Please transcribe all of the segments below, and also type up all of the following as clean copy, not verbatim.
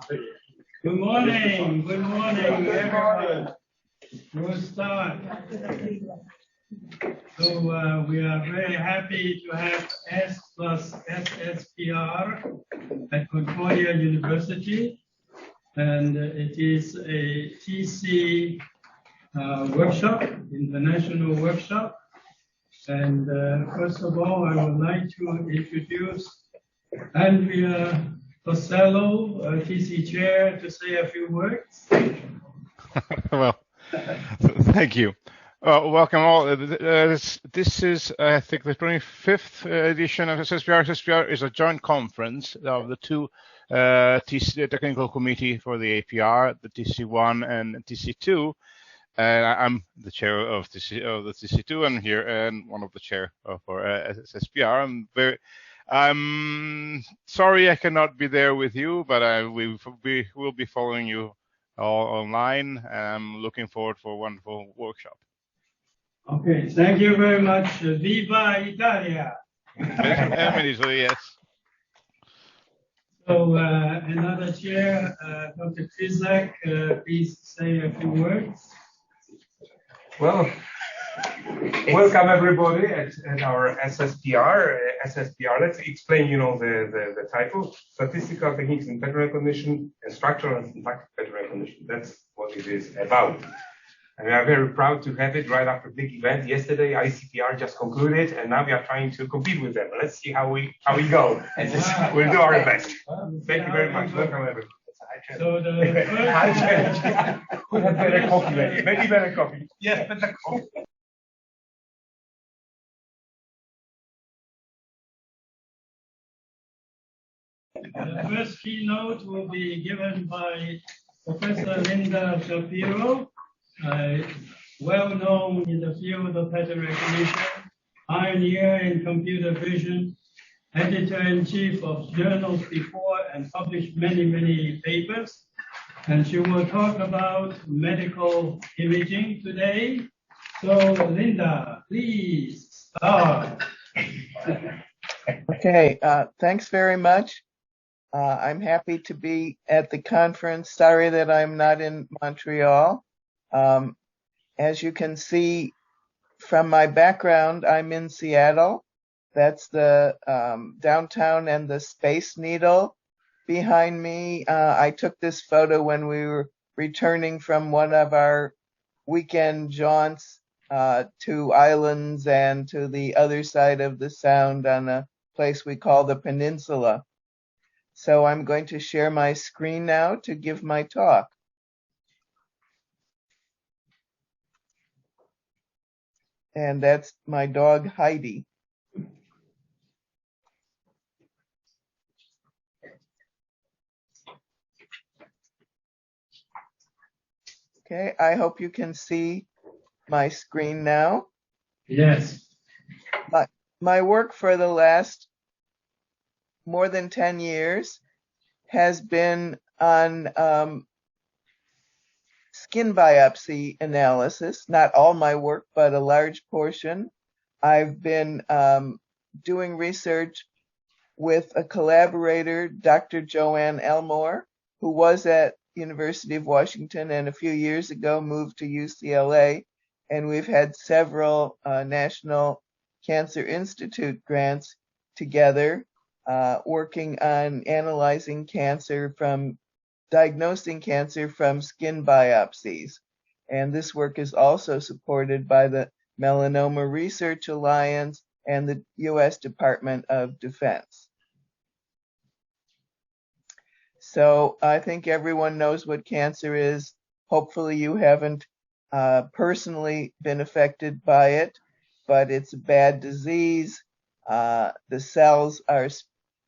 Good morning, everyone. We'll start. So we are very happy to have S+SSPR at Concordia University, and it is a TC workshop, international workshop. And first of all, I would like to introduce Andrea Torsello, TC chair, to say a few words. Well, thank you. Welcome all. This is, I think, the 25th edition of SSPR. SSPR is a joint conference of the two TC technical committee for the APR, the TC1 and TC2. I'm the chair of the TC2. I'm here and one of the chair for SSPR. I'm sorry I cannot be there with you, but we will be following you all online. I'm looking forward for a wonderful workshop. Okay, thank you very much. Viva Italia! Yes. So another chair, Dr. Krizak, please say a few words. Well, welcome everybody at our SSPR. SSPR, let's explain, the title: Statistical Techniques in Pattern Recognition and Structural and Syntactic Pattern Recognition. That's what it is about. And we are very proud to have it right after a big event. Yesterday, ICPR just concluded, and now we are trying to compete with them. Let's see how we go. And we'll do our best. Thank you very much. Welcome everybody. So the could have better coffee, maybe better coffee. Yes, better coffee. The first keynote will be given by Professor Linda Shapiro, well known in the field of pattern recognition, pioneer in computer vision, editor-in-chief of journals before, and published many papers. And she will talk about medical imaging today. So Linda, please start. Okay, thanks very much. I'm happy to be at the conference. Sorry that I'm not in Montreal. As you can see from my background, I'm in Seattle. That's the downtown and the Space Needle behind me. I took this photo when we were returning from one of our weekend jaunts to islands and to the other side of the Sound on a place we call the Peninsula. So I'm going to share my screen now to give my talk. And that's my dog, Heidi. Okay, I hope you can see my screen now. Yes. My work for the last more than 10 years has been on skin biopsy analysis, not all my work, but a large portion. I've been doing research with a collaborator, Dr. Joanne Elmore, who was at University of Washington and a few years ago moved to UCLA. And we've had several National Cancer Institute grants together, working on analyzing cancer diagnosing cancer from skin biopsies. And this work is also supported by the Melanoma Research Alliance and the U.S. Department of Defense. So I think everyone knows what cancer is. Hopefully you haven't personally been affected by it, but it's a bad disease. The cells are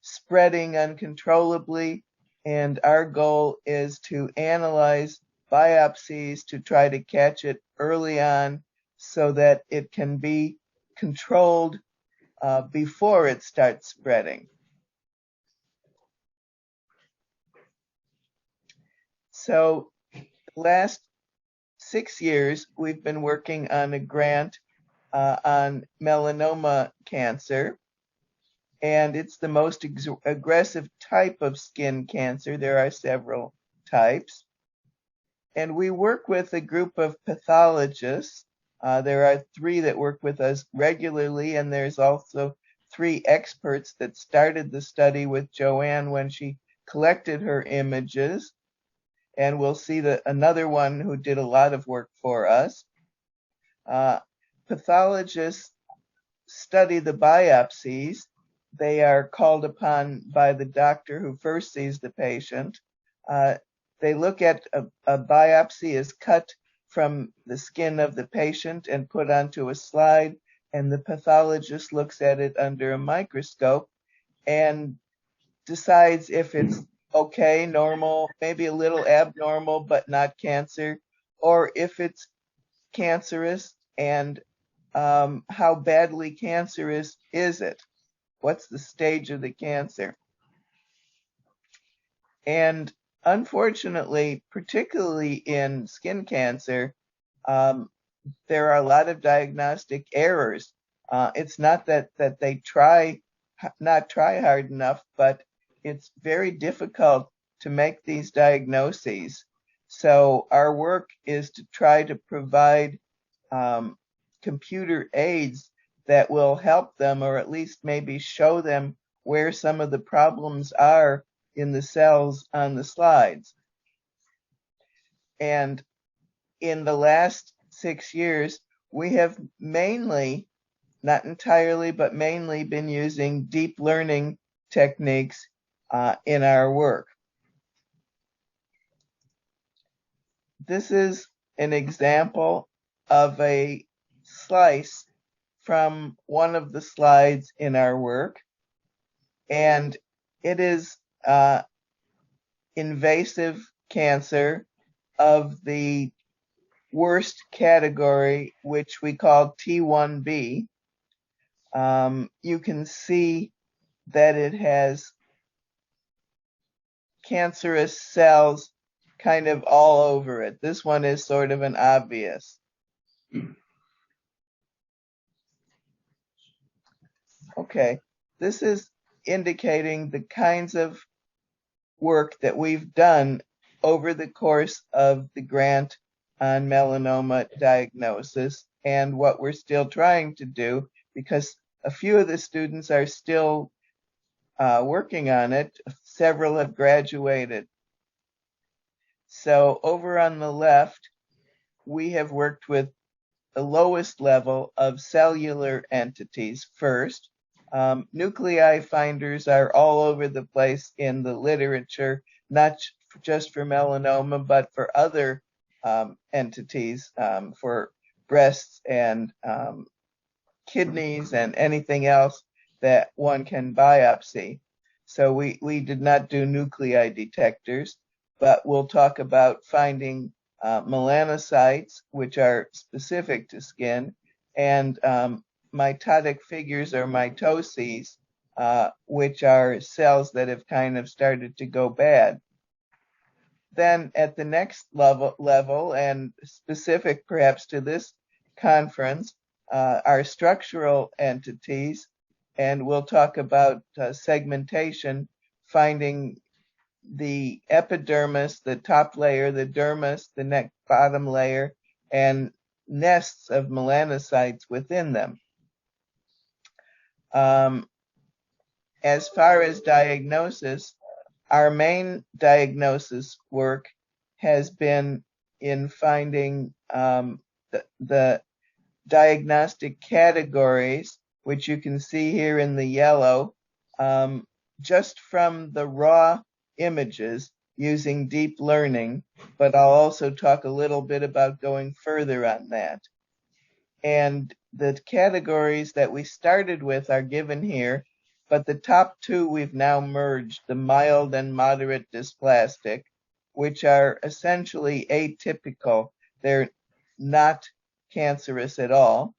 spreading uncontrollably, and our goal is to analyze biopsies to try to catch it early on so that it can be controlled before it starts spreading. So last 6 years, we've been working on a grant on melanoma cancer. and it's the most aggressive type of skin cancer. There are several types. And we work with a group of pathologists. There are 3 that work with us regularly, and there's also 3 experts that started the study with Joanne when she collected her images. And we'll see another one who did a lot of work for us. Pathologists study the biopsies. They are called upon by the doctor who first sees the patient. They look at a biopsy is cut from the skin of the patient and put onto a slide, and the pathologist looks at it under a microscope and decides if it's okay, normal, maybe a little abnormal, but not cancer, or if it's cancerous, and how badly cancerous is it? What's the stage of the cancer? And unfortunately, particularly in skin cancer, there are a lot of diagnostic errors. It's not that they not try hard enough, but it's very difficult to make these diagnoses. So our work is to try to provide computer aids that will help them, or at least maybe show them where some of the problems are in the cells on the slides. And in the last 6 years, we have mainly, not entirely, but mainly been using deep learning techniques in our work. This is an example of a slice from one of the slides in our work, and it is invasive cancer of the worst category, which we call T1B. You can see that it has cancerous cells kind of all over it. This one is sort of an obvious. Okay, this is indicating the kinds of work that we've done over the course of the grant on melanoma diagnosis and what we're still trying to do, because a few of the students are still working on it. Several have graduated. So over on the left, we have worked with the lowest level of cellular entities first. Nuclei finders are all over the place in the literature, not just for melanoma, but for other entities, for breasts and kidneys and anything else that one can biopsy. So we did not do nuclei detectors, but we'll talk about finding melanocytes, which are specific to skin, and mitotic figures or mitoses, which are cells that have kind of started to go bad. Then at the next level, and specific perhaps to this conference, are structural entities, and we'll talk about segmentation, finding the epidermis, the top layer, the dermis, the bottom layer, and nests of melanocytes within them. As far as diagnosis, our main diagnosis work has been in finding the diagnostic categories, which you can see here in the yellow, just from the raw images using deep learning, but I'll also talk a little bit about going further on that. And the categories that we started with are given here, but the top 2 we've now merged, the mild and moderate dysplastic, which are essentially atypical. They're not cancerous at all.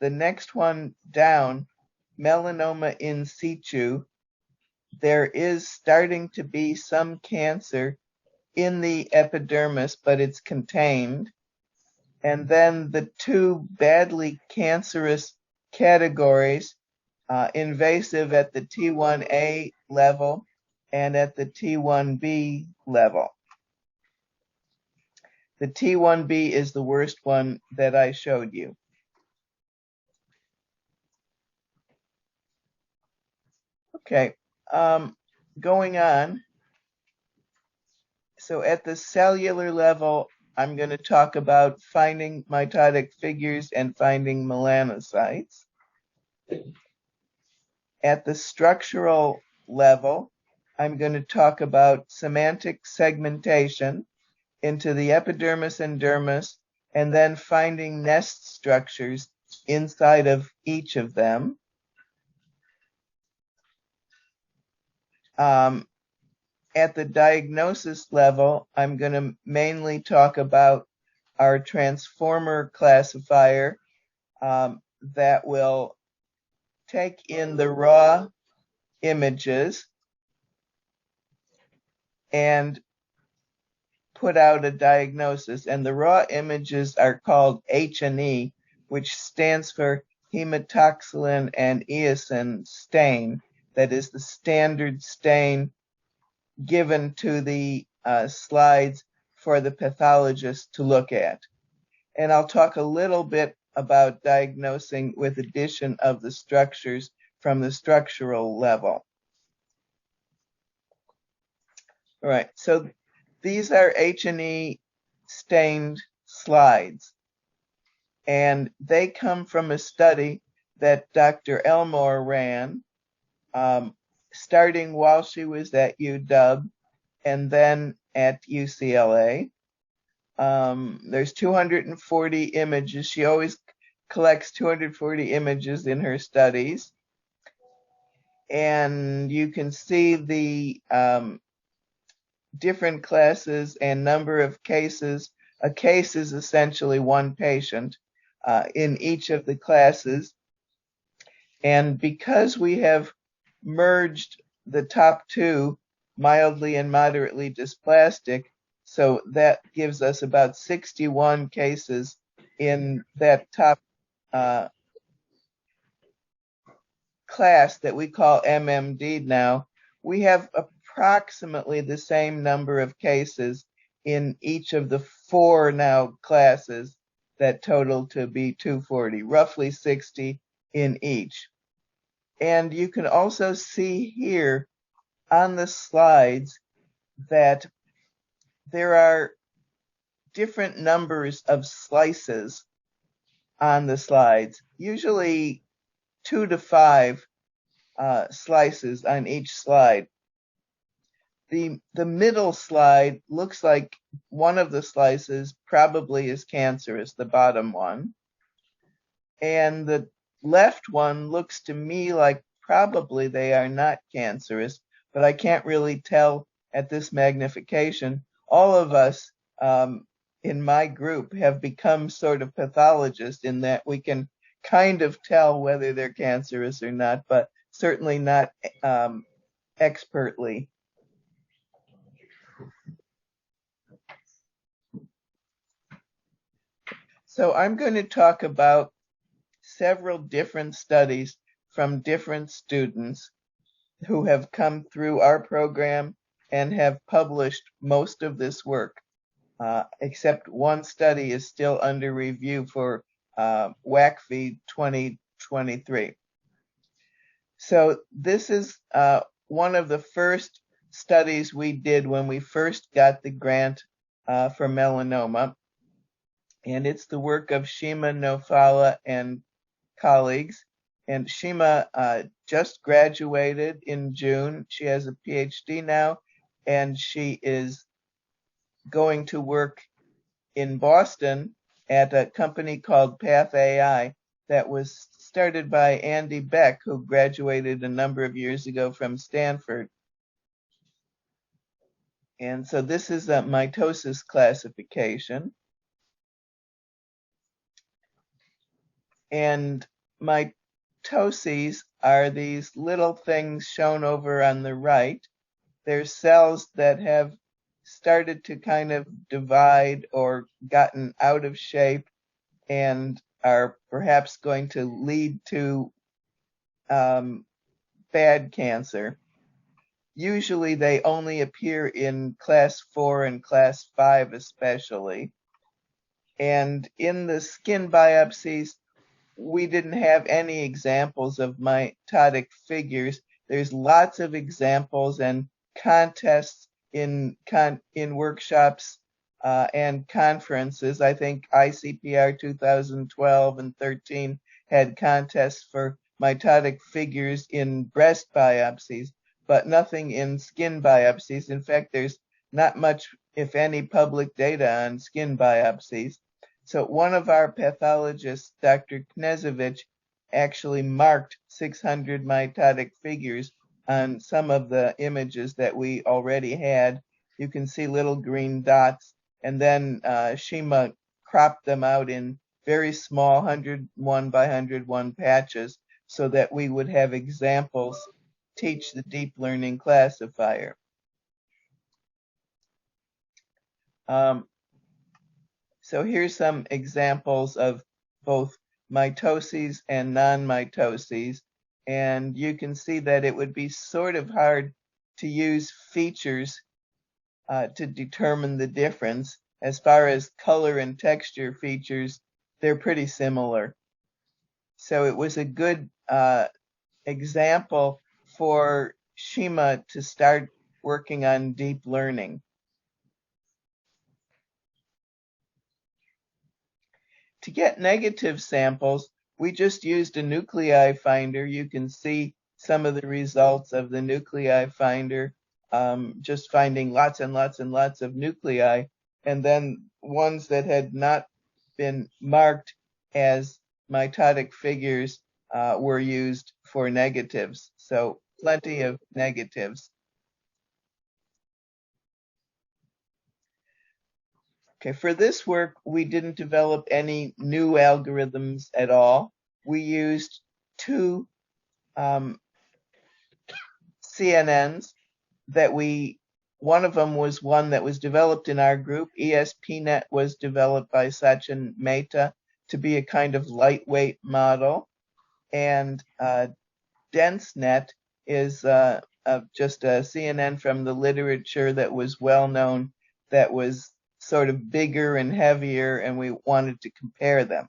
The next one down, melanoma in situ, there is starting to be some cancer in the epidermis, but it's contained. And then the 2 badly cancerous categories, invasive at the T1A level and at the T1B level. The T1B is the worst one that I showed you. Okay, going on. So at the cellular level, I'm going to talk about finding mitotic figures and finding melanocytes. At the structural level, I'm going to talk about semantic segmentation into the epidermis and dermis, and then finding nest structures inside of each of them. At the diagnosis level, I'm going to mainly talk about our transformer classifier that will take in the raw images and put out a diagnosis. And the raw images are called H&E, which stands for hematoxylin and eosin stain. That is the standard stain given to the slides for the pathologist to look at. And I'll talk a little bit about diagnosing with addition of the structures from the structural level. All right, so these are H&E stained slides, and they come from a study that Dr. Elmore ran, starting while she was at UW and then at UCLA. There's 240 images. She always collects 240 images in her studies. And you can see the different classes and number of cases. A case is essentially one patient in each of the classes. And because we have merged the top two, mildly and moderately dysplastic, so that gives us about 61 cases in that top class that we call MMD now. We have approximately the same number of cases in each of the four now classes that total to be 240, roughly 60 in each. And you can also see here on the slides that there are different numbers of slices on the slides, usually 2 to 5 slices on each slide. The middle slide looks like one of the slices probably is cancerous, the bottom one. And the left one looks to me like probably they are not cancerous, but I can't really tell at this magnification. All of us in my group have become sort of pathologists in that we can kind of tell whether they're cancerous or not, but certainly not expertly. So I'm going to talk about several different studies from different students who have come through our program and have published most of this work, except one study is still under review for WACV 2023. So this is one of the first studies we did when we first got the grant for melanoma. And it's the work of Shima Nofala and colleagues. And Shima just graduated in June. She has a PhD now, and she is going to work in Boston at a company called Path AI that was started by Andy Beck, who graduated a number of years ago from Stanford. And so this is a mitosis classification. And mitoses are these little things shown over on the right. They're cells that have started to kind of divide or gotten out of shape and are perhaps going to lead to bad cancer. Usually they only appear in class 4 and class 5 especially. And in the skin biopsies, we didn't have any examples of mitotic figures. There's lots of examples and contests in workshops and conferences. I think ICPR 2012 and 13 had contests for mitotic figures in breast biopsies, but nothing in skin biopsies. In fact, there's not much, if any, public data on skin biopsies. So one of our pathologists, Dr. Knezovic, actually marked 600 mitotic figures on some of the images that we already had. You can see little green dots, and then Shima cropped them out in very small 101 by 101 patches so that we would have examples teach the deep learning classifier. So here's some examples of both mitoses and non-mitoses. And you can see that it would be sort of hard to use features to determine the difference. As far as color and texture features, they're pretty similar. So it was a good example for Shima to start working on deep learning. To get negative samples, we just used a nuclei finder. You can see some of the results of the nuclei finder, just finding lots and lots and lots of nuclei, and then ones that had not been marked as mitotic figures were used for negatives. So plenty of negatives. Okay, for this work, we didn't develop any new algorithms at all. We used two CNNs that one of them was one that was developed in our group. ESPNet was developed by Sachin Mehta to be a kind of lightweight model. And DenseNet is just a CNN from the literature that was well known, that was sort of bigger and heavier, and we wanted to compare them.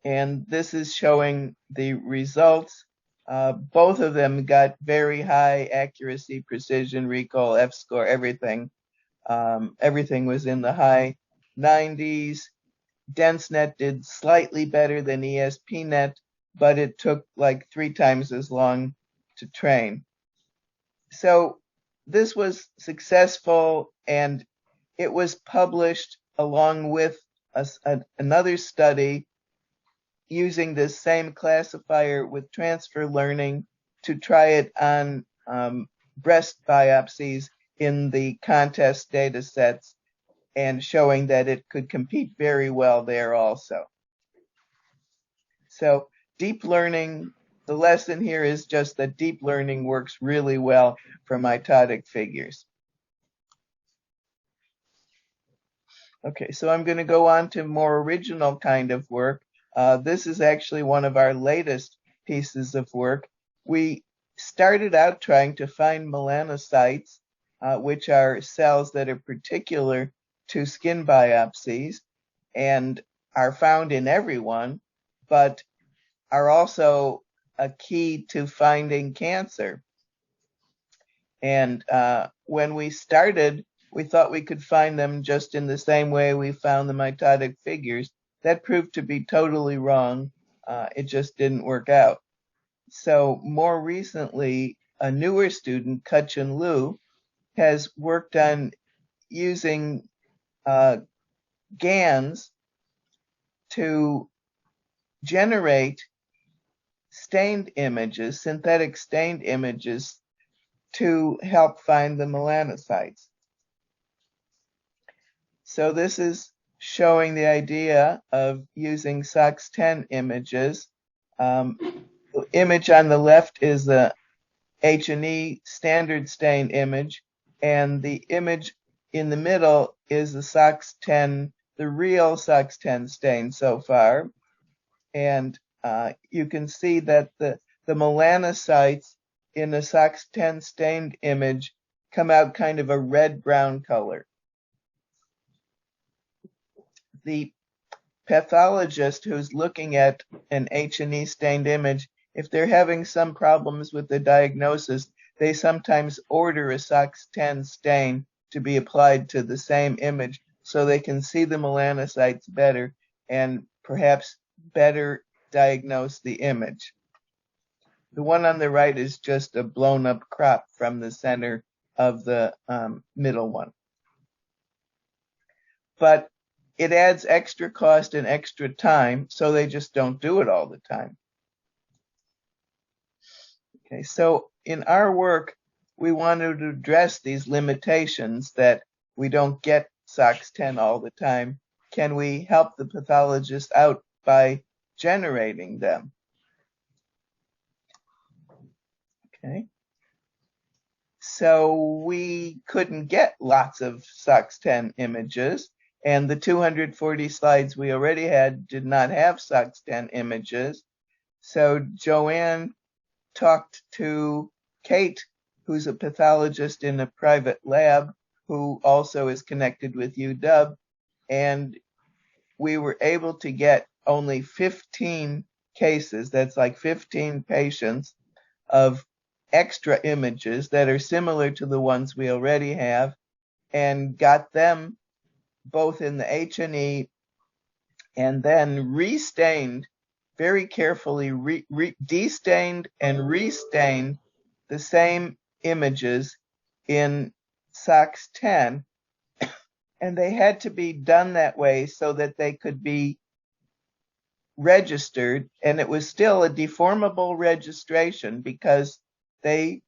And this is showing the results. Both of them got very high accuracy, precision, recall, F-score, everything. Everything was in the high 90s. DenseNet did slightly better than ESPNet, but it took like 3 times as long to train. So this was successful, and it was published along with another study using this same classifier with transfer learning to try it on breast biopsies in the contest data sets, and showing that it could compete very well there also. So deep learning, the lesson here is just that deep learning works really well for mitotic figures. Okay, so I'm going to go on to more original kind of work. This is actually one of our latest pieces of work. We started out trying to find melanocytes, which are cells that are particular to skin biopsies and are found in everyone, but are also a key to finding cancer. And when we started, we thought we could find them just in the same way we found the mitotic figures. That proved to be totally wrong. It just didn't work out. So more recently, a newer student, Kutchin Liu, has worked on using GANs to generate stained images, synthetic stained images, to help find the melanocytes. So this is showing the idea of using SOX10 images. The image on the left is the H&E standard stain image, and the image in the middle is the SOX10, the real SOX10 stain so far. And you can see that the melanocytes in the SOX10 stained image come out kind of a red-brown color. The pathologist who's looking at an H&E stained image, if they're having some problems with the diagnosis, they sometimes order a SOX10 stain to be applied to the same image so they can see the melanocytes better and perhaps better diagnose the image. The one on the right is just a blown up crop from the center of the middle one. But it adds extra cost and extra time, so they just don't do it all the time. Okay, so in our work, we wanted to address these limitations that we don't get SOX10 all the time. Can we help the pathologist out by generating them? Okay. So we couldn't get lots of SOX10 images, and the 240 slides we already had did not have SOX10 images. So Joanne talked to Kate, who's a pathologist in a private lab, who also is connected with UW, and we were able to get only 15 cases, that's like 15 patients, of extra images that are similar to the ones we already have, and got them both in the H&E and then restained, very carefully destained and restained the same images in SOX10, and they had to be done that way so that they could be registered, and it was still a deformable registration because they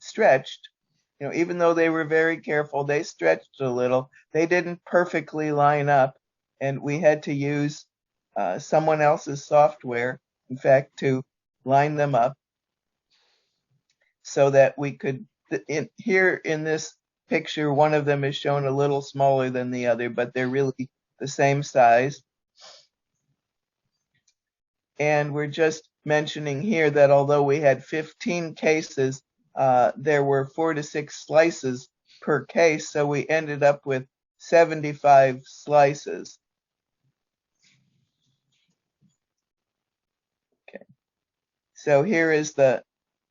stretched, even though they were very careful, they stretched a little. They didn't perfectly line up, and we had to use someone else's software, in fact, to line them up so that we could, here in this picture, one of them is shown a little smaller than the other, but they're really the same size. And we're just mentioning here that although we had 15 cases, there were 4 to 6 slices per case, so we ended up with 75 slices. Okay. So here is the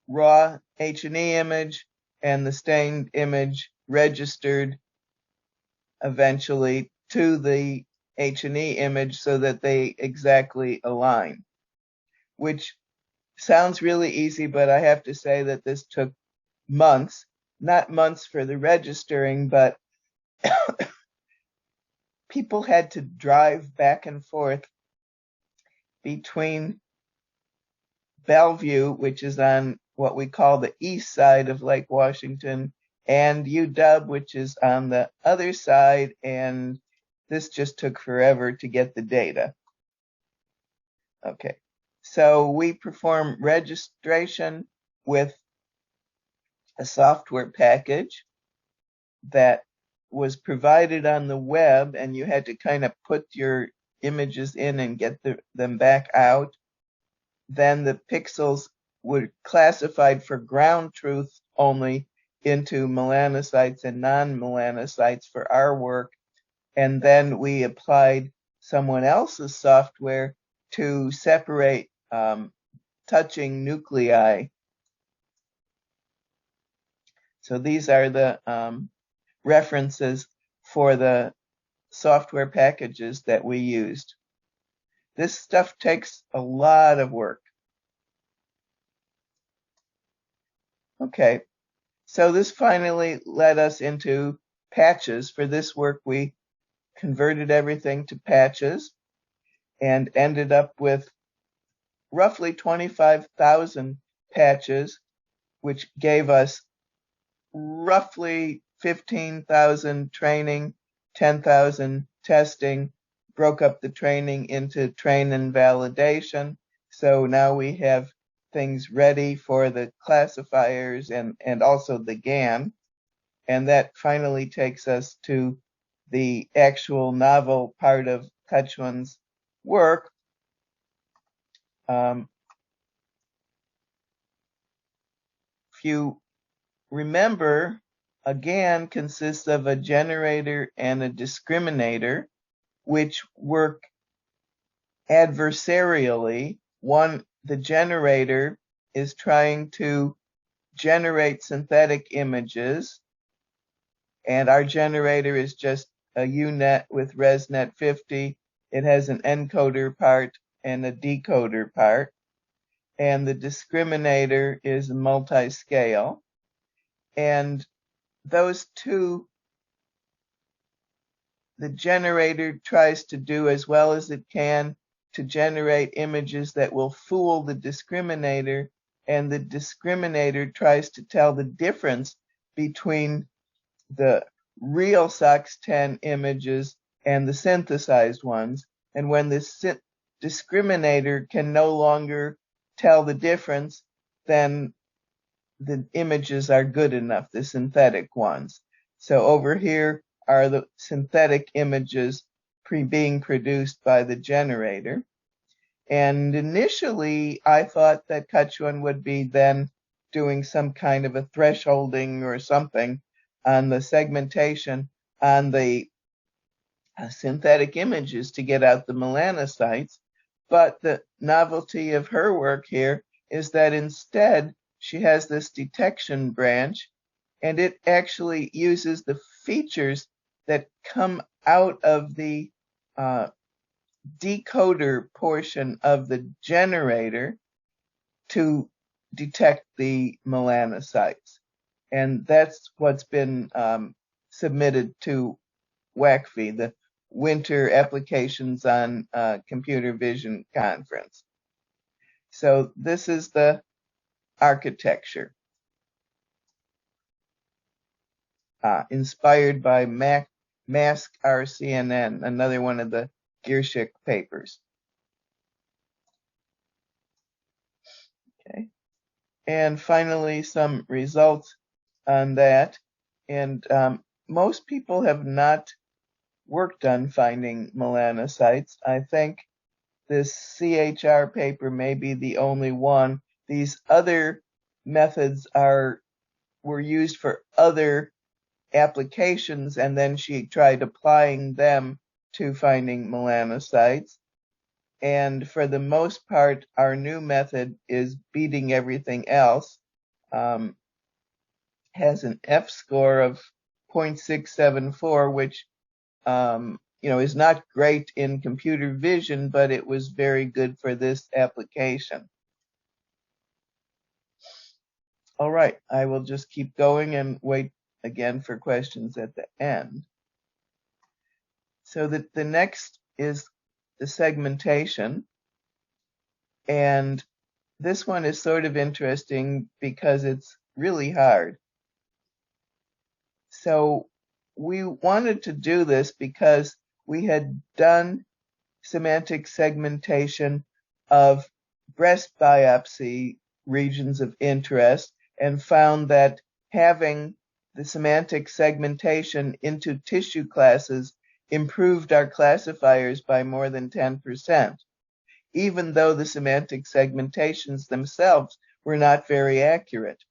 raw H&E image and the stained image registered eventually to the H&E image so that they exactly align, which sounds really easy, but I have to say that this took months, not months for the registering, but people had to drive back and forth between Bellevue, which is on what we call the east side of Lake Washington, and UW, which is on the other side, and this just took forever to get the data. Okay, so we perform registration with a software package that was provided on the web, and you had to kind of put your images in and get them back out. Then the pixels were classified for ground truth only into melanocytes and non-melanocytes for our work. And then we applied someone else's software to separate touching nuclei. So these are the references for the software packages that we used. This stuff takes a lot of work. Okay, so this finally led us into patches. For this work, we converted everything to patches and ended up with roughly 25,000 patches, which gave us roughly 15,000 training, 10,000 testing, broke up the training into train and validation. So now we have things ready for the classifiers and also the GAN. And that finally takes us to the actual novel part of Kachuan's work, if you remember, again, consists of a generator and a discriminator, which work adversarially. The generator is trying to generate synthetic images, and our generator is just a UNet with ResNet 50. It has an encoder part and a decoder part, and the discriminator is multi-scale. And those two, the generator tries to do as well as it can to generate images that will fool the discriminator, and the discriminator tries to tell the difference between the real SOX10 images and the synthesized ones. And when the discriminator can no longer tell the difference, then the images are good enough, the synthetic ones. So over here are the synthetic images being produced by the generator. And initially, I thought that Kachuan would be then doing some kind of a thresholding or something on the segmentation on the synthetic images to get out the melanocytes. But the novelty of her work here is that instead she has this detection branch, and it actually uses the features that come out of the decoder portion of the generator to detect the melanocytes. And that's what's been submitted to WACFI, the Winter Applications on Computer Vision Conference. So this is the architecture, inspired by Mask RCNN, another one of the Gearshik papers. Okay, and finally some results on that. And most people have not worked on finding melanocytes. I think this CHR paper may be the only one. These other methods were used for other applications, and then she tried applying them to finding melanocytes. And for the most part, our new method is beating everything else. Has an F score of 0.674, which is not great in computer vision, but it was very good for this application. All right, I will just keep going and wait again for questions at the end. So the next is the segmentation. And this one is sort of interesting because it's really hard. So we wanted to do this because we had done semantic segmentation of breast biopsy regions of interest and found that having the semantic segmentation into tissue classes improved our classifiers by more than 10%, even though the semantic segmentations themselves were not very accurate.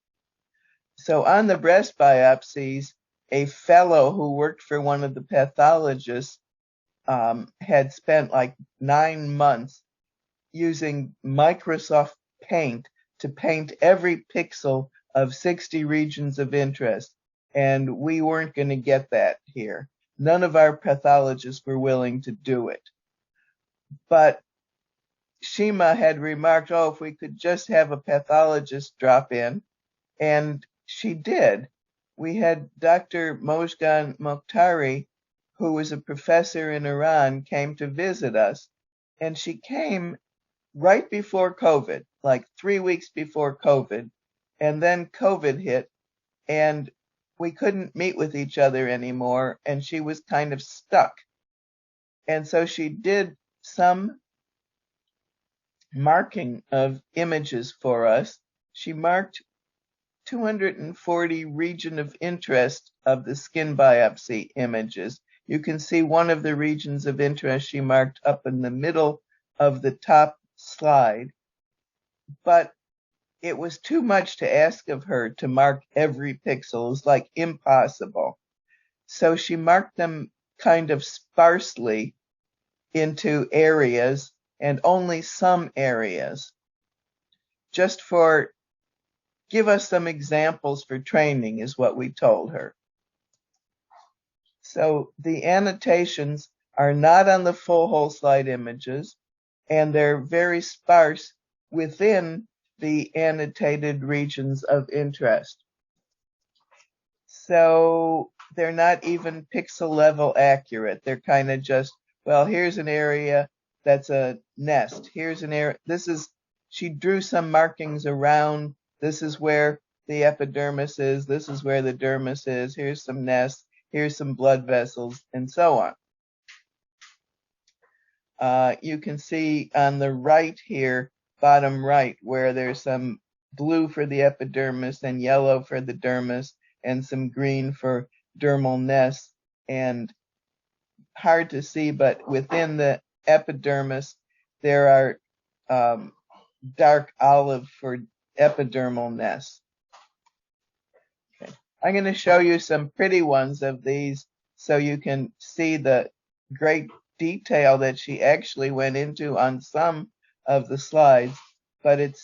So on the breast biopsies, a fellow who worked for one of the pathologists had spent like 9 months using Microsoft Paint to paint every pixel of 60 regions of interest. And we weren't going to get that here. None of our pathologists were willing to do it. But Shima had remarked, if we could just have a pathologist drop in. And she did. We had Dr. Mojgan Mokhtari, who was a professor in Iran, came to visit us. And she came right before COVID, like 3 weeks before COVID. And then COVID hit, and we couldn't meet with each other anymore, and she was kind of stuck. And so she did some marking of images for us. She marked 240 region of interest of the skin biopsy images. You can see one of the regions of interest she marked up in the middle of the top slide. but it was too much to ask of her to mark every pixel. It was like impossible. So she marked them kind of sparsely into areas and only some areas, just for give us some examples for training is what we told her. So the annotations are not on the full whole slide images, and they're very sparse within the annotated regions of interest. So they're not even pixel level accurate. They're kind of just, well, here's an area that's a nest. Here's an area. She drew some markings around. This is where the epidermis is. This is where the dermis is. Here's some nests. Here's some blood vessels, and so on. You can see on the right here, bottom right, where there's some blue for the epidermis and yellow for the dermis and some green for dermal nests. And hard to see, but within the epidermis, there are dark olive for epidermal nests. Okay. I'm going to show you some pretty ones of these so you can see the great detail that she actually went into on some of the slides, but it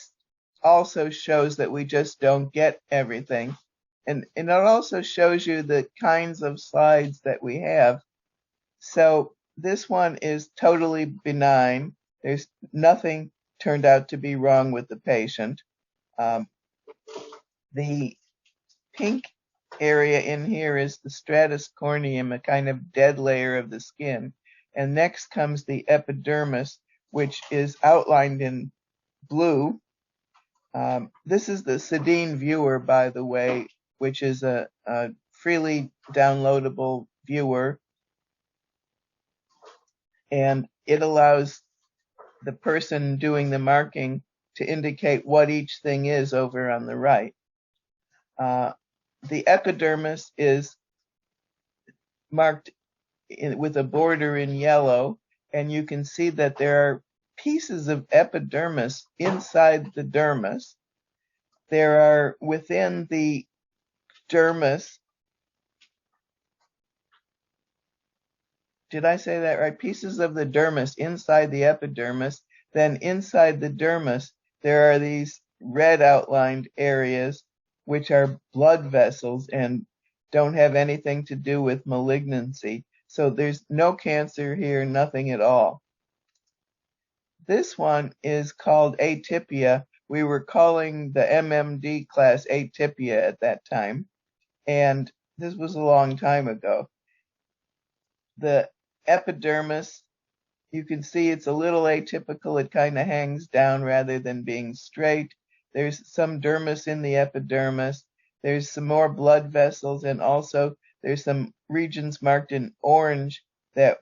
also shows that we just don't get everything. And it also shows you the kinds of slides that we have. So this one is totally benign. There's nothing turned out to be wrong with the patient. The pink area in here is the stratus corneum, a kind of dead layer of the skin. And next comes the epidermis, which is outlined in blue. This is the Sedin viewer, by the way, which is a freely downloadable viewer. And it allows the person doing the marking to indicate what each thing is over on the right. The epidermis is marked with a border in yellow, and you can see that there are pieces of epidermis inside the dermis. There are within the dermis, did I say that right? Pieces of the dermis inside the epidermis. Then inside the dermis, there are these red outlined areas, which are blood vessels and don't have anything to do with malignancy. So there's no cancer here, nothing at all. This one is called atypia. We were calling the MMD class atypia at that time, and this was a long time ago. The epidermis, you can see it's a little atypical. It kind of hangs down rather than being straight. There's some dermis in the epidermis. There's some more blood vessels, and also there's some regions marked in orange that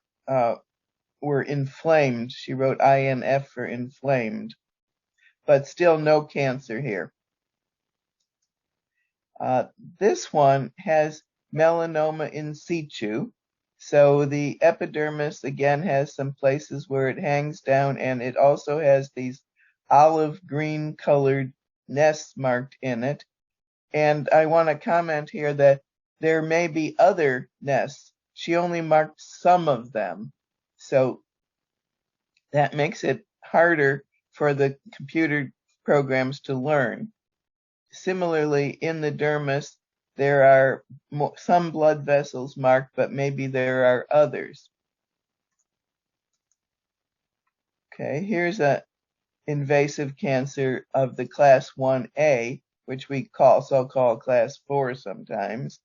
were inflamed. She wrote INF for inflamed, but still no cancer here. This one has melanoma in situ. So the epidermis again has some places where it hangs down, and it also has these olive green colored nests marked in it. And I want to comment here that there may be other nests. She only marked some of them. So that makes it harder for the computer programs to learn. Similarly, in the dermis, there are some blood vessels marked, but maybe there are others. Okay, here's an invasive cancer of the class 1A, which we so-called class 4 sometimes.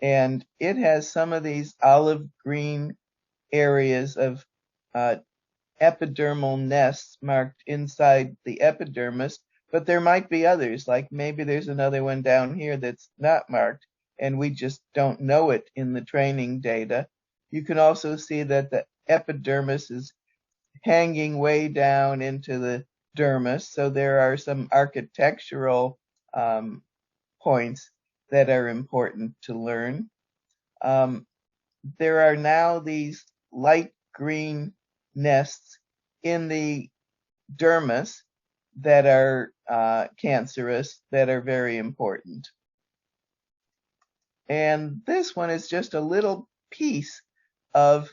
And it has some of these olive green areas of epidermal nests marked inside the epidermis, but there might be others, like maybe there's another one down here that's not marked, and we just don't know it in the training data. You can also see that the epidermis is hanging way down into the dermis, so there are some architectural points that are important to learn. There are now these light green nests in the dermis that are cancerous that are very important. And this one is just a little piece of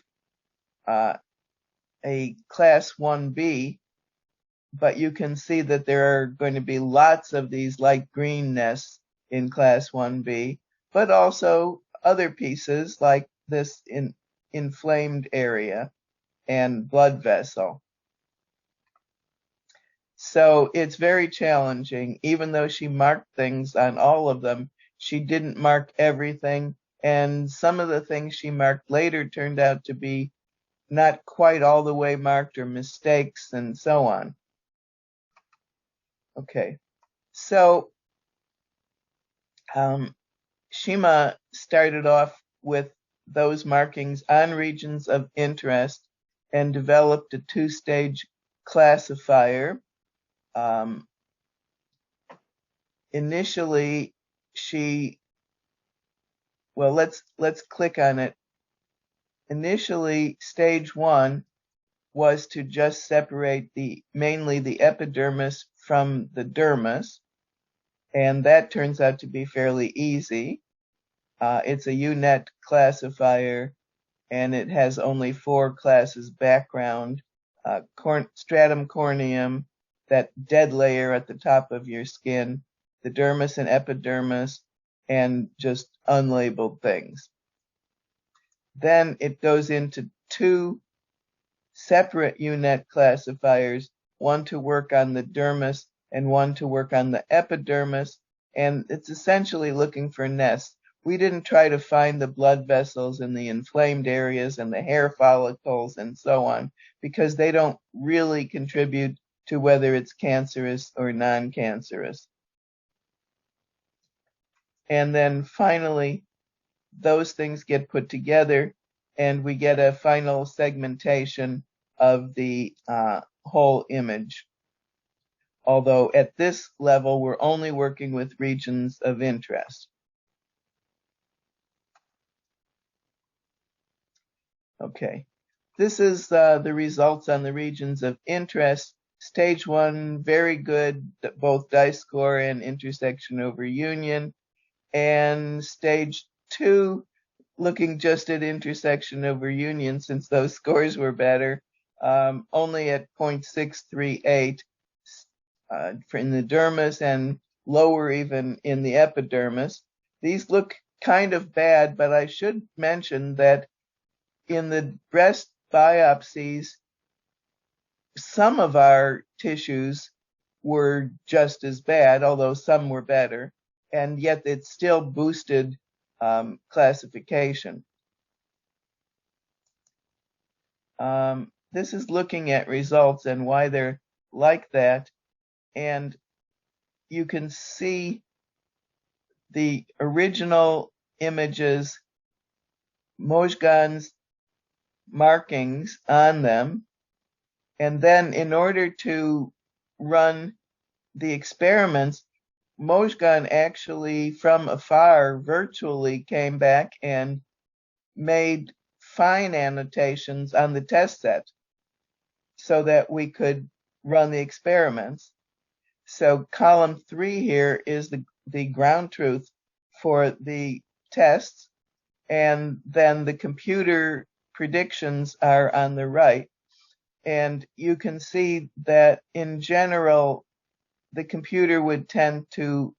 a class 1B, but you can see that there are going to be lots of these light green nests in class 1B, but also other pieces like this inflamed area and blood vessel. So it's very challenging. Even though she marked things on all of them, she didn't mark everything. And some of the things she marked later turned out to be not quite all the way marked or mistakes and so on. Okay, so Shima started off with those markings on regions of interest and developed a two-stage classifier. Initially, let's click on it. Initially, stage 1 was to just separate mainly the epidermis from the dermis, and that turns out to be fairly easy. It's a UNet classifier, and it has only 4 classes: background, stratum corneum, that dead layer at the top of your skin, the dermis and epidermis, and just unlabeled things. Then it goes into 2 separate UNet classifiers, one to work on the dermis and one to work on the epidermis, and it's essentially looking for nests. We didn't try to find the blood vessels and the inflamed areas and the hair follicles and so on, because they don't really contribute to whether it's cancerous or non-cancerous. And then finally, those things get put together and we get a final segmentation of the whole image. Although at this level, we're only working with regions of interest. Okay, this is the results on the regions of interest. Stage 1, very good, both dice score and intersection over union. And stage 2, looking just at intersection over union, since those scores were better, only at 0.638 in the dermis and lower even in the epidermis. These look kind of bad, but I should mention that in the breast biopsies, some of our tissues were just as bad, although some were better, and yet it still boosted classification. This is looking at results and why they're like that, and you can see the original images, Mojgan's markings on them, and then in order to run the experiments, Mojgan actually from afar virtually came back and made fine annotations on the test set so that we could run the experiments. So column 3 here is the ground truth for the tests, and then the computer predictions are on the right. And you can see that in general, the computer would tend to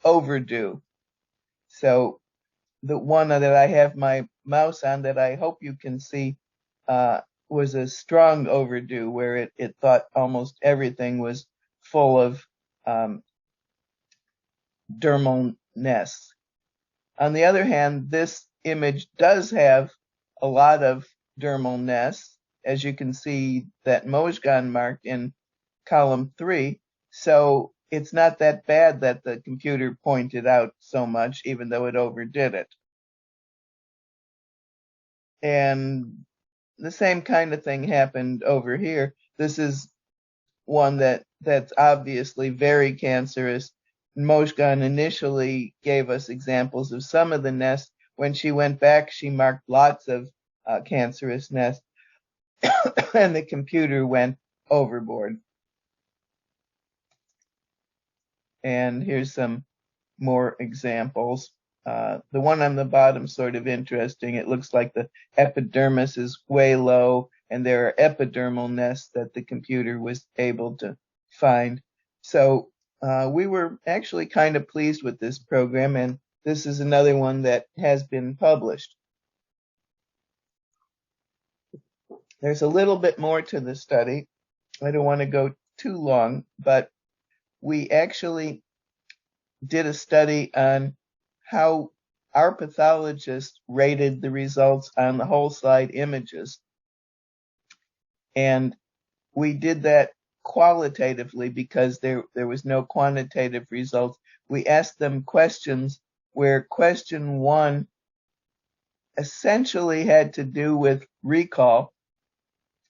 overdo. So the one that I have my mouse on that I hope you can see was a strong overdo, where it thought almost everything was full of dermal nests. On the other hand, this image does have a lot of dermal nests, as you can see that Mojgan marked in column 3. So it's not that bad that the computer pointed out so much, even though it overdid it. And the same kind of thing happened over here. This is one that's obviously very cancerous. Mojgan initially gave us examples of some of the nests. When she went back, she marked lots of cancerous nests, and the computer went overboard. And here's some more examples. The one on the bottom sort of interesting. It looks like the epidermis is way low, and there are epidermal nests that the computer was able to find. So we were actually kind of pleased with this program, and this is another one that has been published. There's a little bit more to the study. I don't want to go too long, but we actually did a study on how our pathologists rated the results on the whole slide images. And we did that qualitatively because there was no quantitative results. We asked them questions where question 1 essentially had to do with recall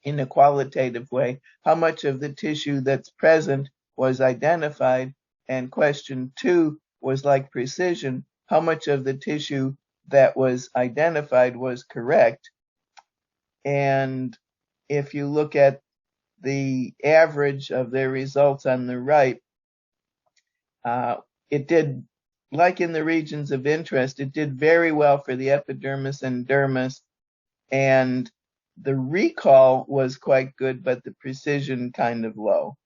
in a qualitative way. How much of the tissue that's present was identified, and question 2 was like precision. How much of the tissue that was identified was correct? And if you look at the average of their results on the right, it did, like in the regions of interest, it did very well for the epidermis and dermis, and the recall was quite good, but the precision kind of low.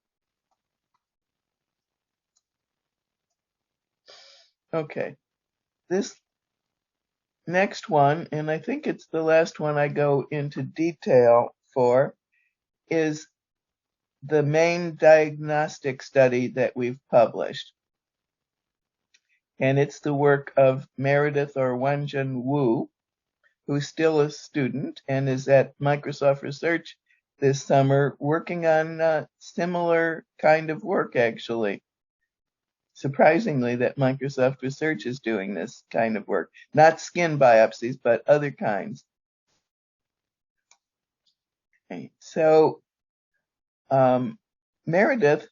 Okay, this next one, and I think it's the last one I go into detail for, is the main diagnostic study that we've published. And it's the work of Meredith or Wenjun Wu, who's still a student and is at Microsoft Research this summer working on similar kind of work, actually. Surprisingly, that Microsoft Research is doing this kind of work. Not skin biopsies, but other kinds. Okay, so Meredith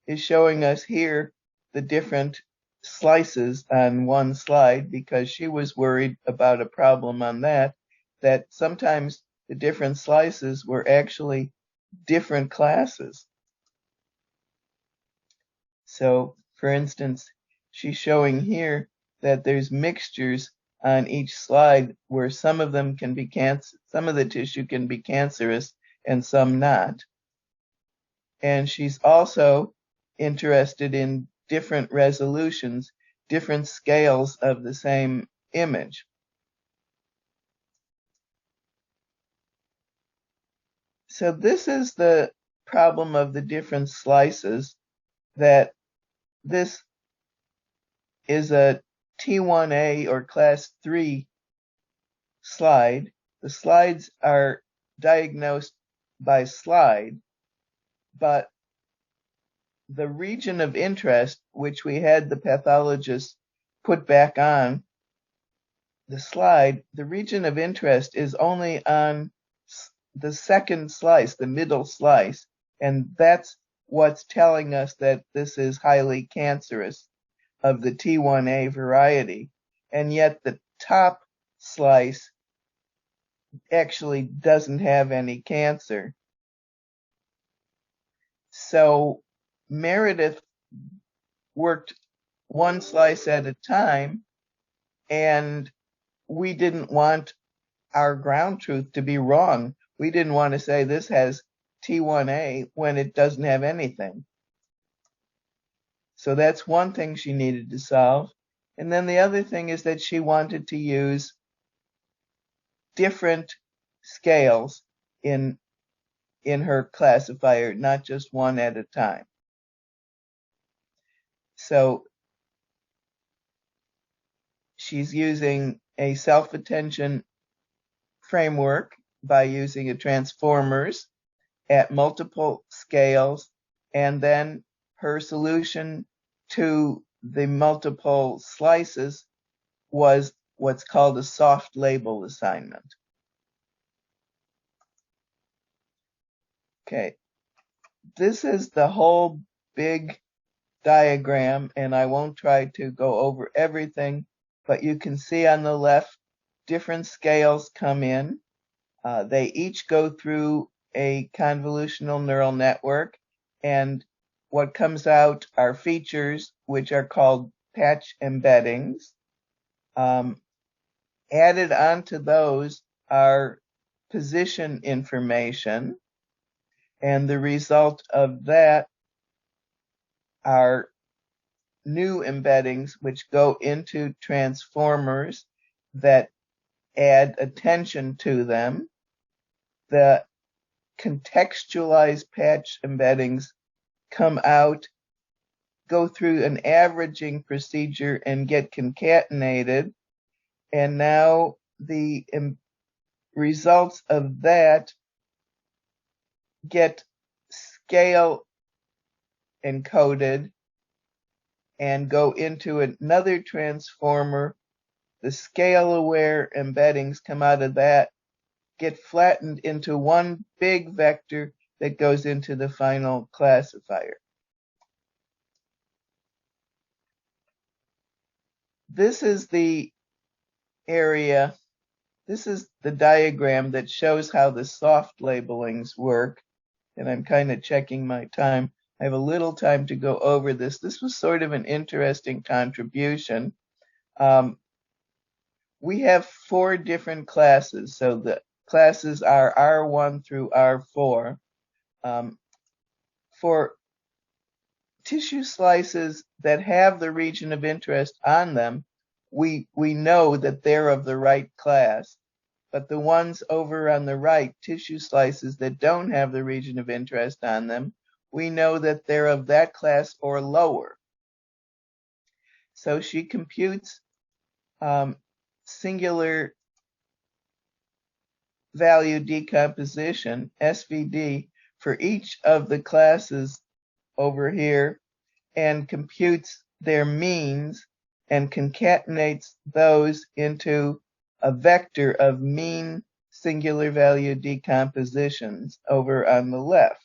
is showing us here the different slices on one slide because she was worried about a problem on that sometimes the different slices were actually different classes. So, for instance, she's showing here that there's mixtures on each slide where some of them can be some of the tissue can be cancerous and some not. And she's also interested in different resolutions, different scales of the same image. So this is the problem of the different slices, that this is a T1A or class 3 slide. The slides are diagnosed by slide, but the region of interest, which we had the pathologist put back on the slide, the region of interest is only on the second slice, the middle slice, and that's what's telling us that this is highly cancerous of the T1A variety. And yet the top slice actually doesn't have any cancer. So Meredith worked one slice at a time, and we didn't want our ground truth to be wrong. We didn't want to say this has T1A when it doesn't have anything. So that's one thing she needed to solve. And then the other thing is that she wanted to use different scales in her classifier, not just one at a time. So she's using a self-attention framework by using a transformers at multiple scales, and then her solution to the multiple slices was what's called a soft label assignment. Okay, this is the whole big diagram, and I won't try to go over everything, but you can see on the left, different scales come in. They each go through a convolutional neural network, and what comes out are features which are called patch embeddings. Added onto those are position information, and the result of that are new embeddings which go into transformers that add attention to them. The contextualized patch embeddings come out, go through an averaging procedure and get concatenated, and now the results of that get scale encoded and go into another transformer. The scale-aware embeddings come out of that, get flattened into one big vector that goes into the final classifier. This is the area, this is the diagram that shows how the soft labelings work. And I'm kind of checking my time. I have a little time to go over this. This was sort of an interesting contribution. We have 4 different classes. So the classes are R1 through R4. For tissue slices that have the region of interest on them, we know that they're of the right class. But the ones over on the right, tissue slices that don't have the region of interest on them, we know that they're of that class or lower. So she computes singular value decomposition, SVD, for each of the classes over here and computes their means and concatenates those into a vector of mean singular value decompositions over on the left.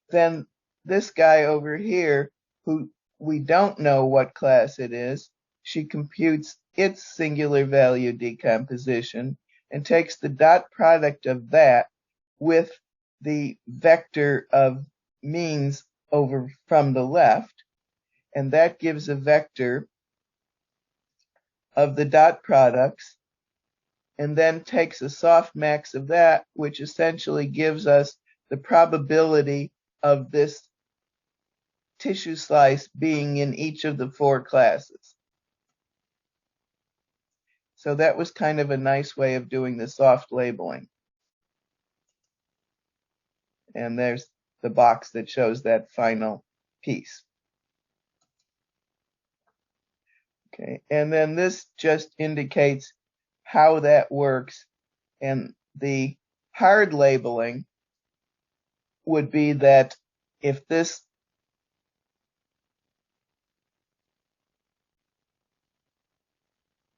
Then this guy over here, who we don't know what class it is, she computes its singular value decomposition and takes the dot product of that with the vector of means over from the left, and that gives a vector of the dot products, and then takes a softmax of that, which essentially gives us the probability of this tissue slice being in each of the 4 classes. So that was kind of a nice way of doing the soft labeling. And there's the box that shows that final piece. Okay, and then this just indicates how that works. And the hard labeling would be that if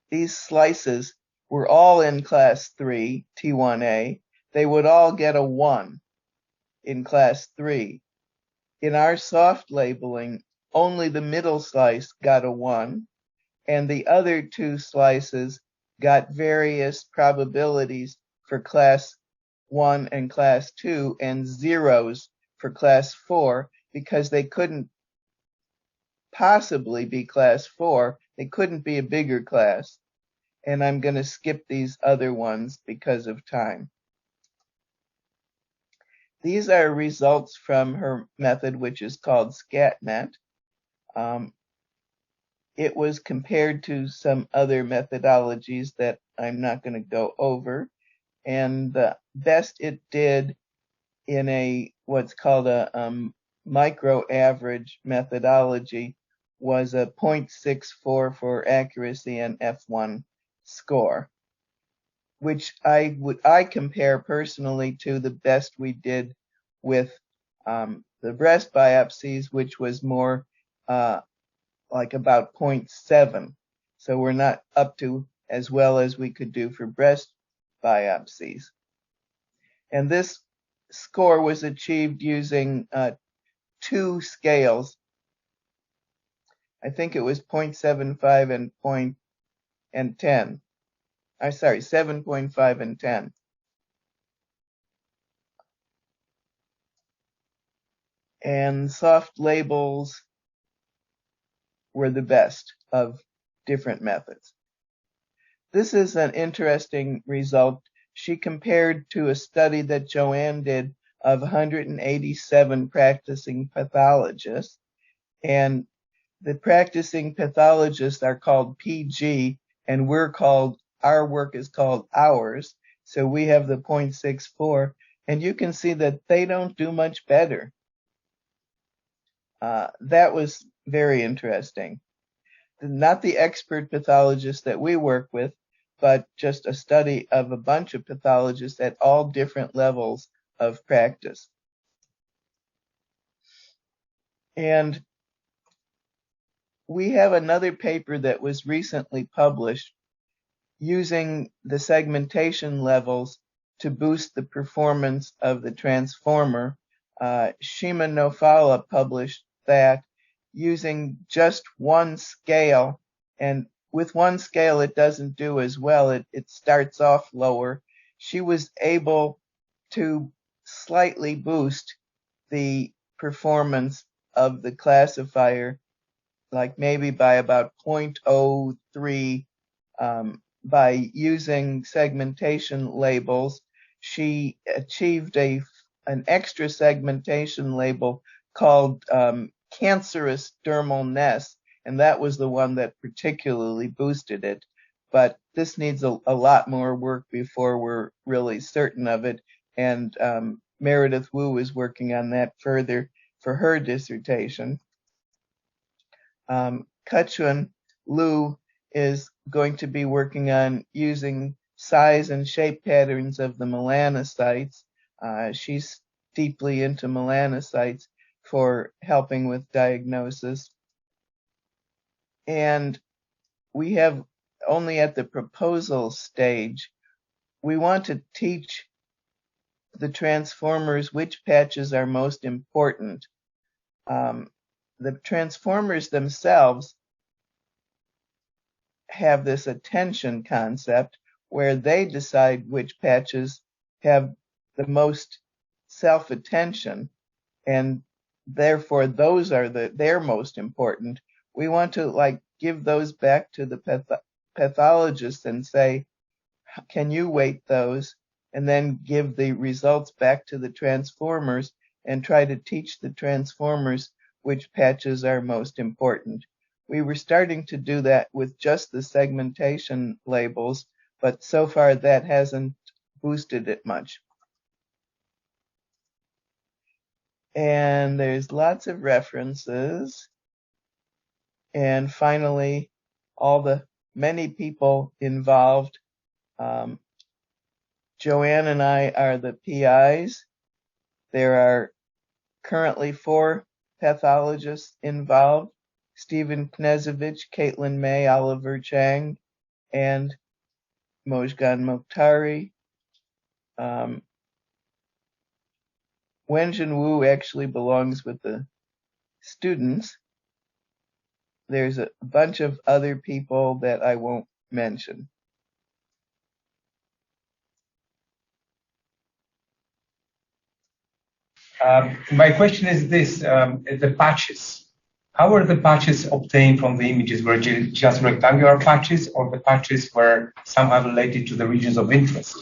these slices were all in class 3, T1A, they would all get a 1 in class 3. In our soft labeling, only the middle slice got a 1, and the other 2 slices got various probabilities for class 1 and class 2 and zeros for class 4 because they couldn't possibly be class 4. They couldn't be a bigger class. And I'm going to skip these other ones because of time. These are results from her method, which is called SCATNet. It was compared to some other methodologies that I'm not going to go over. And the best it did in a what's called a micro average methodology was a 0.64 for accuracy and F1 score, which I compare personally to the best we did with the breast biopsies, which was more like about 0.7. So we're not up to as well as we could do for breast biopsies. And this score was achieved using 2 scales. I think it was 0.75 and 10. I'm sorry, 7.5 and 10. and soft labels were the best of different methods. This is an interesting result. She compared to a study that Joanne did of 187 practicing pathologists, and the practicing pathologists are called PG, and our work is called ours. So we have the 0.64, and you can see that they don't do much better. That was very interesting. Not the expert pathologists that we work with, but just a study of a bunch of pathologists at all different levels of practice. And we have another paper that was recently published using the segmentation levels to boost the performance of the transformer. Shima Nofala published that using just one scale, and with one scale it doesn't do as well. It starts off lower. She was able to slightly boost the performance of the classifier, like maybe by about 0.03, by using segmentation labels. She achieved an extra segmentation label called cancerous dermal nest, and that was the one that particularly boosted it. But this needs a lot more work before we're really certain of it, and Meredith Wu is working on that further for her dissertation. Kachun Liu is going to be working on using size and shape patterns of the melanocytes. She's deeply into melanocytes for helping with diagnosis. And we have only at the proposal stage, we want to teach the transformers which patches are most important. The transformers themselves have this attention concept where they decide which patches have the most self-attention, and therefore those are they're most important. We want to give those back to the pathologists and say, can you weight those? And then give the results back to the transformers and try to teach the transformers which patches are most important. We were starting to do that with just the segmentation labels, but so far that hasn't boosted it much. And there's lots of references. And finally, many people involved. Joanne and I are the PIs. There are currently 4 pathologists involved: Stephen Knezovich, Caitlin May, Oliver Chang, and Mojgan Mokhtari. Wenjin Wu actually belongs with the students. There's a bunch of other people that I won't mention. My question is this, the patches. How were the patches obtained from the images? Were just rectangular patches, or the patches were somehow related to the regions of interest?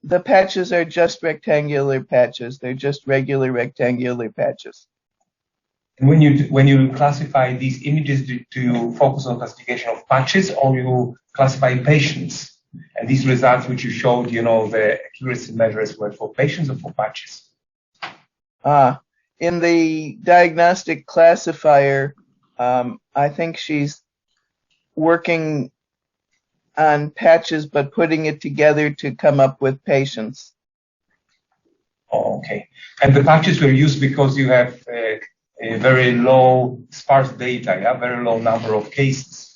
The patches are just rectangular patches. They're just regular rectangular patches. And when you classify these images, do you focus on classification of patches, or you classify patients? And these results which you showed, the accuracy measures were for patients or for patches? In the diagnostic classifier, I think she's working on patches, but putting it together to come up with patients. Oh, okay. And the patches were used because you have a very low sparse data, very low number of cases.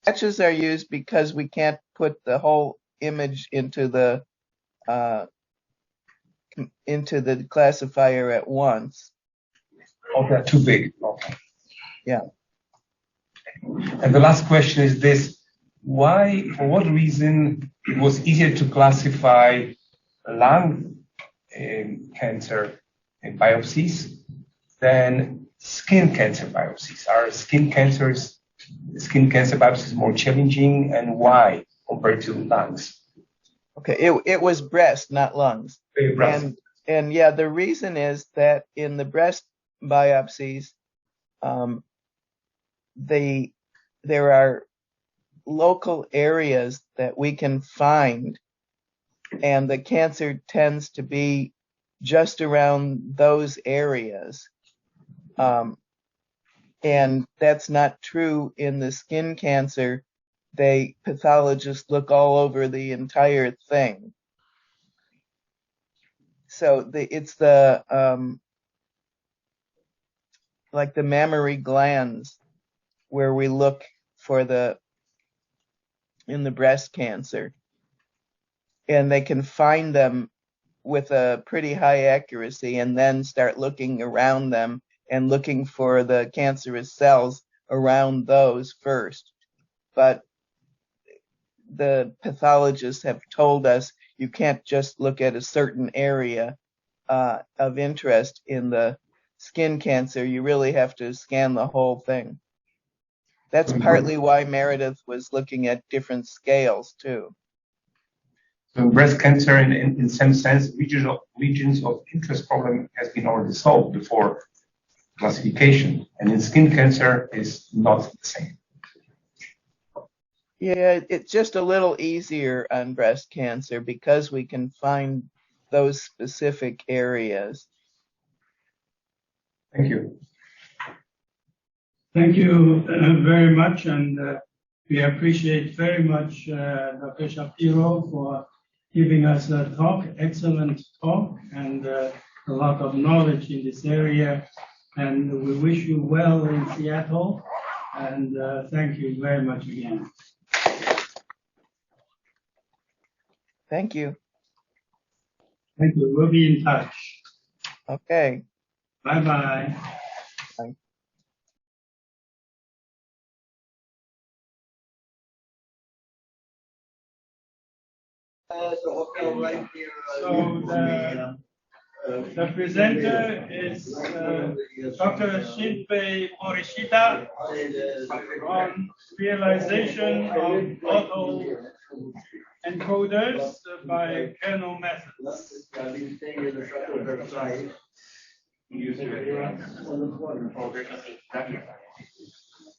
Patches are used because we can't put the whole image into the classifier at once. Oh, they're too big. Okay. Yeah. And the last question is this: why, for what reason, it was easier to classify lung cancer biopsies than skin cancer biopsies. Are skin cancer biopsies more challenging, and why compared to lungs? Okay, it was breast, not lungs. Breast. And yeah, the reason is that in the breast biopsies, there are local areas that we can find, and the cancer tends to be just around those areas. And that's not true in the skin cancer. Pathologists look all over the entire thing. So it's like the mammary glands where we look for in the breast cancer. And they can find them with a pretty high accuracy and then start looking around them and looking for the cancerous cells around those first. But the pathologists have told us you can't just look at a certain area of interest in the skin cancer. You really have to scan the whole thing. That's partly why Meredith was looking at different scales too. So breast cancer, in some sense, regions of interest problem has been already solved before classification, and in skin cancer is not the same. Yeah, it's just a little easier on breast cancer because we can find those specific areas. Thank you. Thank you very much, and we appreciate very much Dr. Shapiro for giving us a talk, excellent talk, and a lot of knowledge in this area. And we wish you well in Seattle, and thank you very much again. Thank you. Thank you. We'll be in touch. Okay. Bye-bye. Bye. So the presenter is Dr. Shunpei Morishita on realization of autoencoders by kernel methods.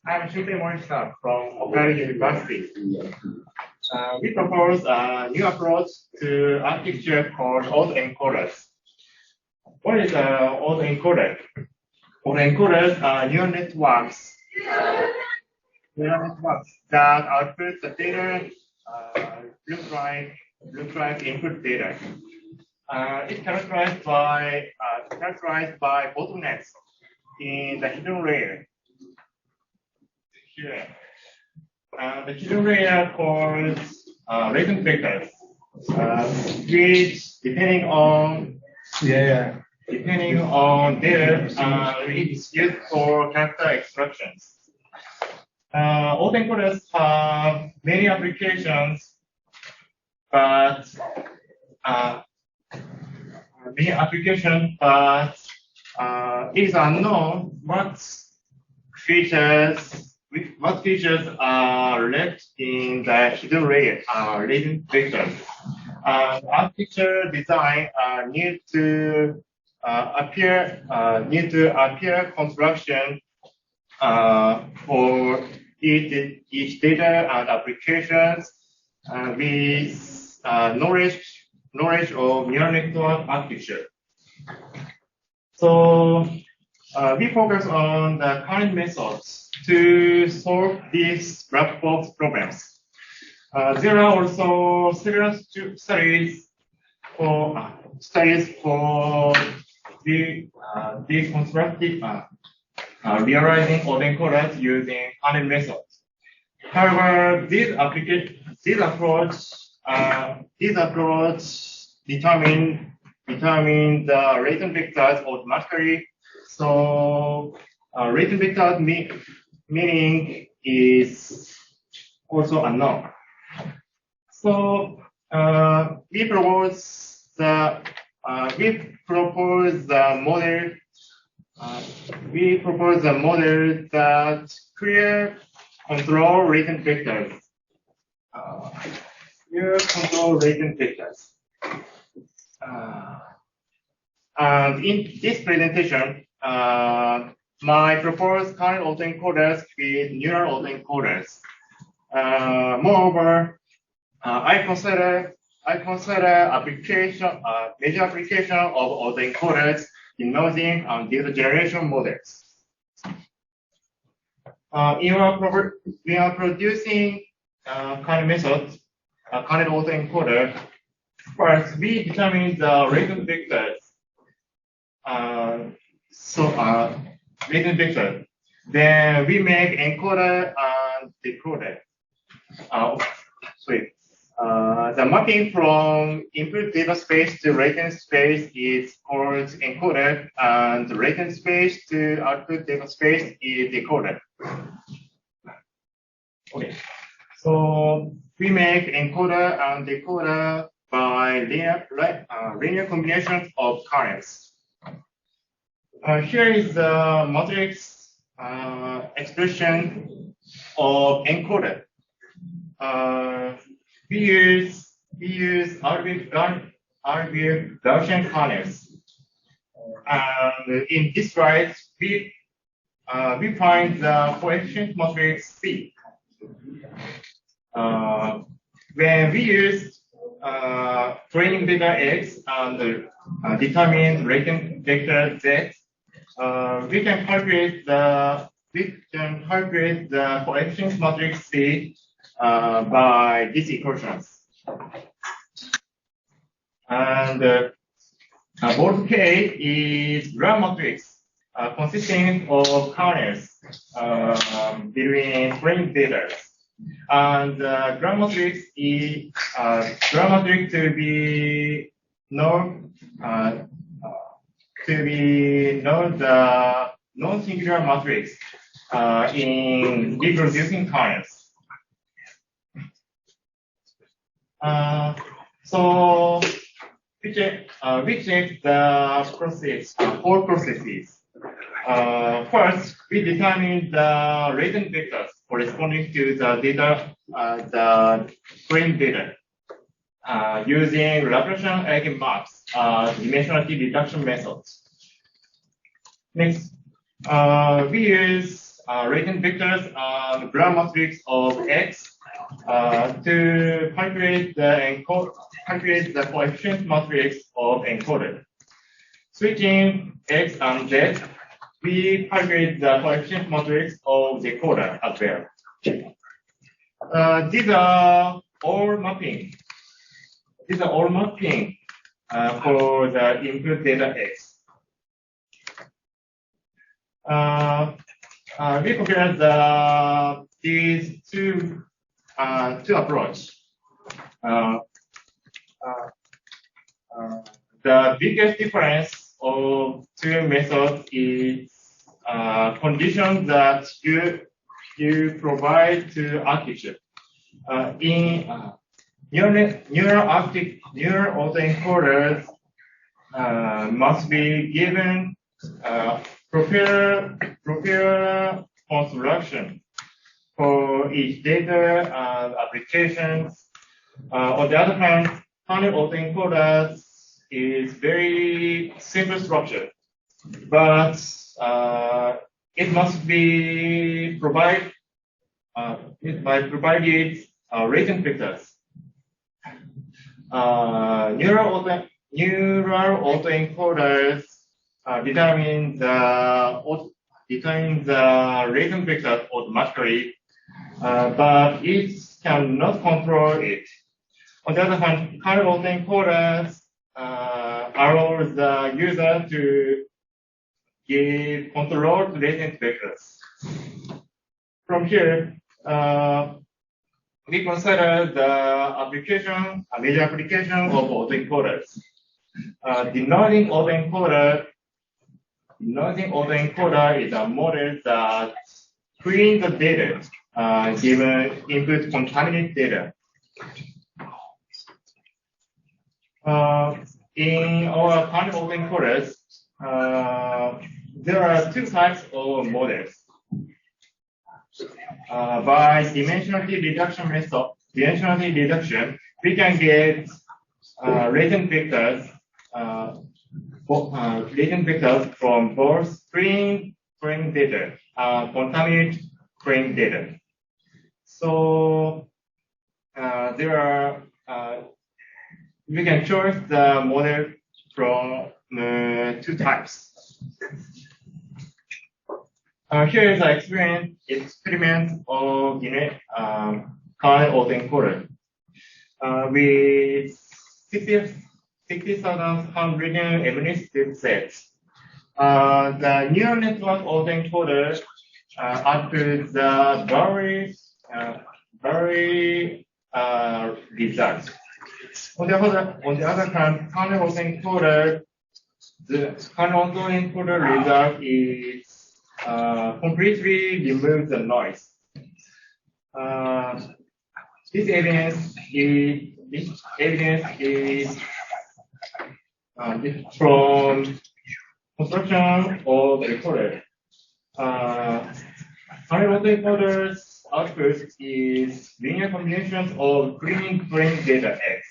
I'm Shunpei Morishita from Amayri University. We propose a new approach to architecture called autoencoders. What is an autoencoder? Autoencoders are neural networks that output the data look like input data. It's characterized by bottlenecks in the hidden layer. Here. The hidden layer calls latent vectors, which depending on data, it's used for character extractions. Autoencoders have many applications, but it is unknown what features are left in the hidden layer, latent vectors. Architecture design need to appear construction for each data and applications with knowledge of neural network architecture. So we focus on the current methods to solve these black box problems. There are also several studies for deconstructing realizing autoencoders using current methods. However, this approach determine the latent vectors automatically. So latent vectors meaning is also unknown. So we propose the we propose a model. That clear control latent vectors. And in this presentation, my proposed current autoencoders with neural autoencoders. Moreover, I consider major application of autoencoders in merging and data generation models. We are producing current methods, current autoencoder. First, we determine the latent vectors. Latent vector. Then we make encoder and decoder. The mapping from input data space to latent space is called encoder, and the latent space to output data space is decoder. Okay, so we make encoder and decoder by linear combinations of currents. Here is the matrix expression of encoder. We use arbitrary Gaussian kernels, and in this slide we find the coefficient matrix C. When we use training data X and determine latent vector Z, we can calculate the coefficient matrix C by these equations. And both K is Brun matrix consisting of kernels between training data. And Brun matrix is to be known the non-singular matrix in reproducing kernels. So we check the process, four processes. First, we determine the latent vectors corresponding to the data, the trained data, using Laplacian eigenmaps, dimensionality reduction methods. Next, we use latent vectors and Brun matrix of X to calculate the coefficient matrix of encoder. Switching X and Z, we calculate the coefficient matrix of decoder as well. These are all mapping. For the input data X. We compare these two approaches. The biggest difference of two methods is conditions that you provide to architecture. In neural autoencoders must be given proper construction for each data and applications. On the other hand, kernel autoencoders is very simple structure, but it must be provided latent vectors. Neural autoencoders determine the latent vectors automatically, but it cannot control it. On the other hand, kernel autoencoders allow the user to give controlled latent vectors. From here, we consider the major application of autoencoders. Denoising autoencoder is a model that cleans the data given input contaminated data. in our current autoencoders, there are two types of models. By dimensionality reduction method, we can get latent vectors from both training data, contaminant training data. So we can choose the model from two types. Here is an experiment of current autoencoder with 60,000 handwritten amniotic sets. The neural network autoencoder outputs the very results. On the other hand, current autoencoder, the current autoencoder result is completely remove the noise. This evidence is from construction of the recorder. Current autoencoder's output is linear combinations of green data X.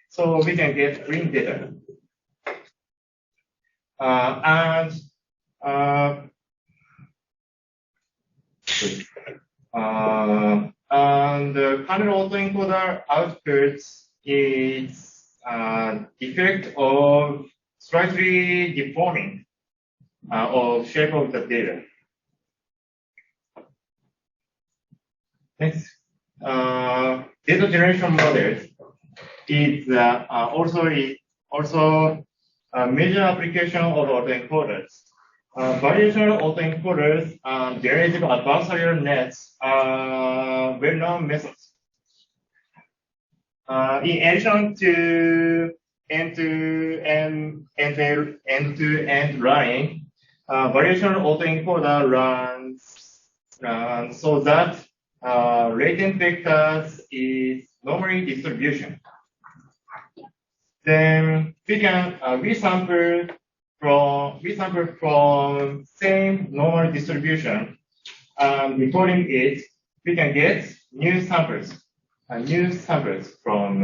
So we can get green data. And the current autoencoder outputs is effect of slightly deforming of shape of the data. Next, data generation models is also a major application of autoencoders. Variational autoencoders and generative adversarial nets are well-known methods. In addition to end-to-end running, variational autoencoder runs so that latent vectors is normally distribution. Then we sample from same normal distribution, and recording it, we can get new samples from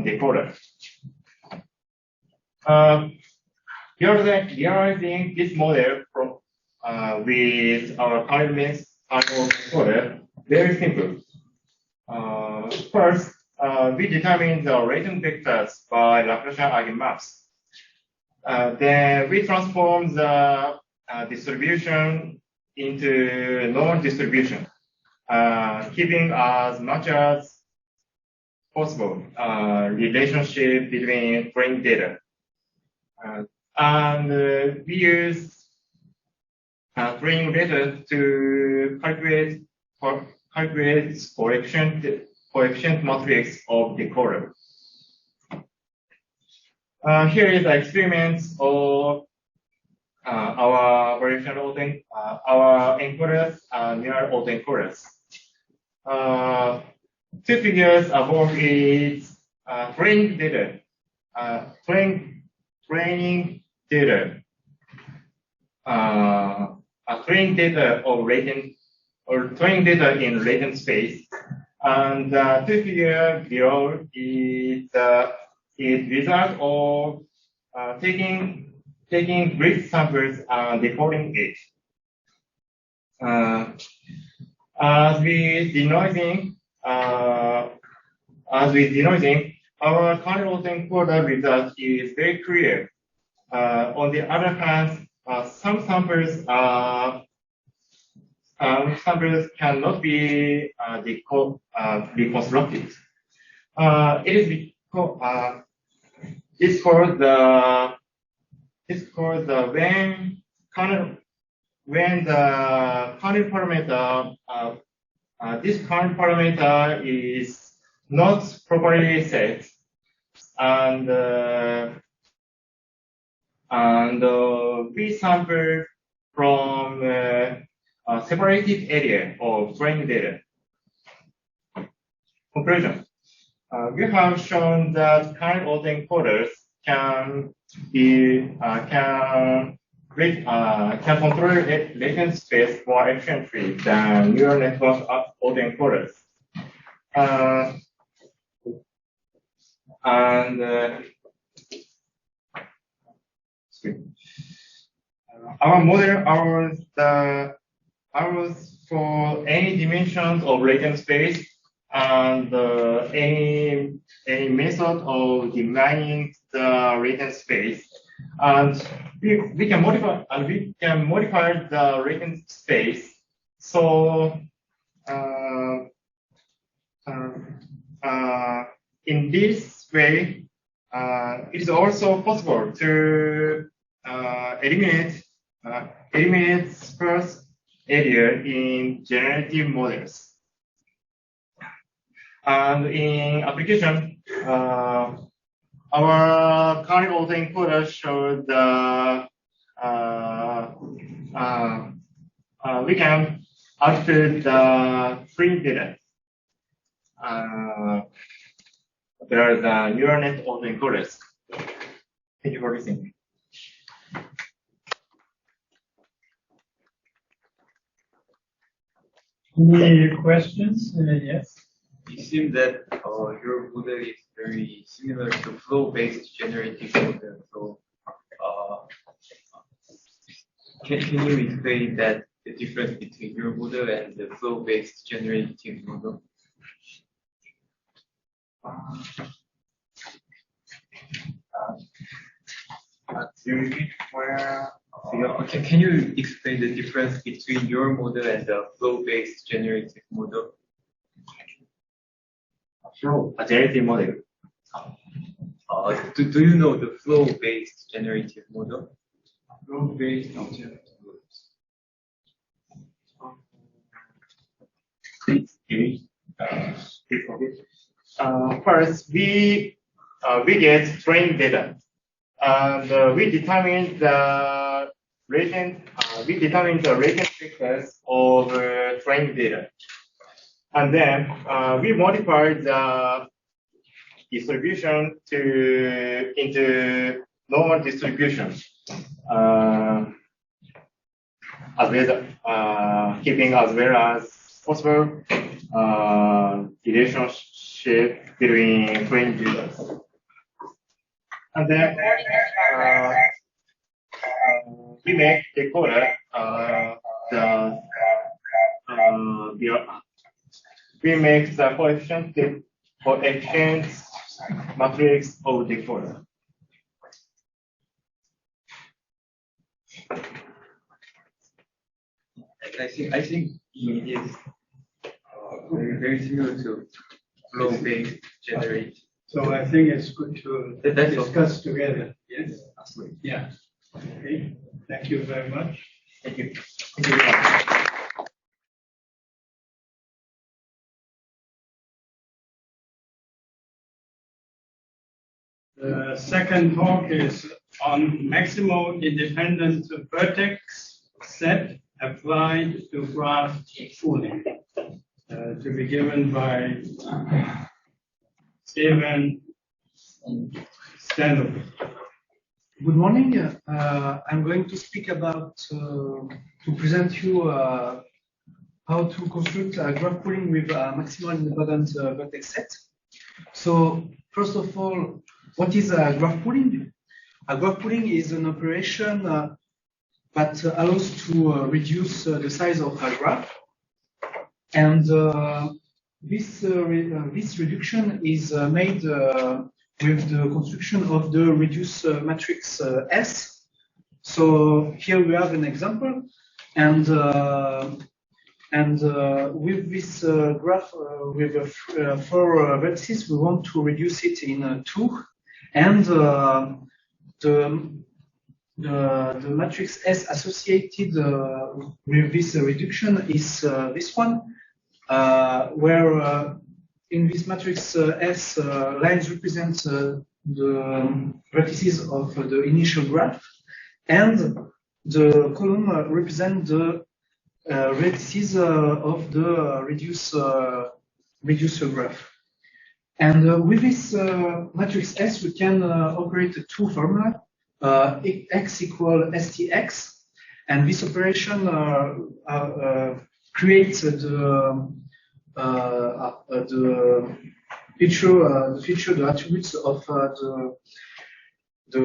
decoder. Realizing this model with our current autoencoder, very simple. First, we determine the latent vectors by Laplacian eigenmaps. Then we transform the distribution into normal distribution, keeping as much as possible relationship between training data. And we use training data to calculate coefficient matrix of decoder. Here is the experiments of our variational our encoders, neural autoencoders. Two figures above is training data, training data of latent or training data in latent space, and the two figure below is result of taking grid samples and decoding it. As with denoising, our current autoencoder result is very clear. On the other hand, some samples cannot be reconstructed. It's called the when the current parameter this current parameter is not properly set, and we sample from a separated area of training data. Conclusion. we have shown that current autoencoders can control latent space more efficiently than neural network autoencoders. Our model allows for any dimensions of latent space and any method of defining the latent space, and we can modify the latent space. So in this way, it is also possible to eliminate sparse area in generative models. And in application, our current autoencoder showed we can output the free data. There are the neural net autoencoders. Thank you for listening. Any questions? Yes. It seems that your model is very similar to flow-based generative model. So, can you explain that the difference between your model and the flow-based generative model? Can you explain the difference between your model and the flow-based generative model? A generative model. Do you know the flow-based generative model? Flow-based generative model. First, we get training data, and we determine the latent thickness of training data. And then we modify the distribution into normal distribution, as well as keeping as well as possible relationship between training data. And then we make the coder we make the coefficient matrix of the decoder. I think it is very similar to flow-based generate. So I think it's good to discuss together. Yes. Absolutely. Yeah. Okay. Thank you very much. Thank you. Thank you very much. The second talk is on maximal independent vertex set applied to graph pooling, to be given by Stevan and Stanovic. Good morning. I'm going to speak about, to present you how to construct a graph pooling with a maximal independent vertex set. So first of all, what is a graph pooling? A graph pooling is an operation that allows to reduce the size of a graph. And this reduction is made with the construction of the reduced matrix S. So here we have an example, and with this graph with 4 vertices, we want to reduce it in 2, and the matrix S associated with this reduction is this one, where in this matrix S, lines represent the vertices of the initial graph, and the column represent the vertices of the reducer graph. And with this matrix S, we can operate two formula, x equal stx, and this operation creates the attributes of the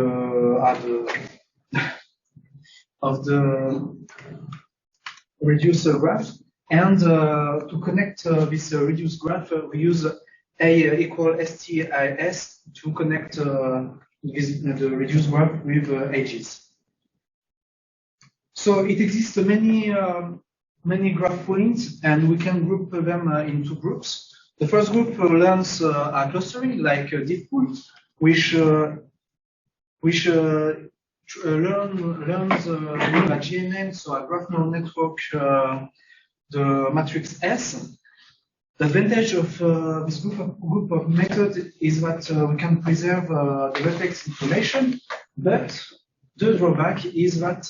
reduced graph. And to connect this reduced graph, we use A equal STIS to connect the reduced graph with edges. So it exists many graph poolings, and we can group them into groups. The first group learns a clustering like deep pool, which learns with a GNN, so a graph neural network, the matrix S. The advantage of this group of methods is that we can preserve the vertex information, but the drawback is that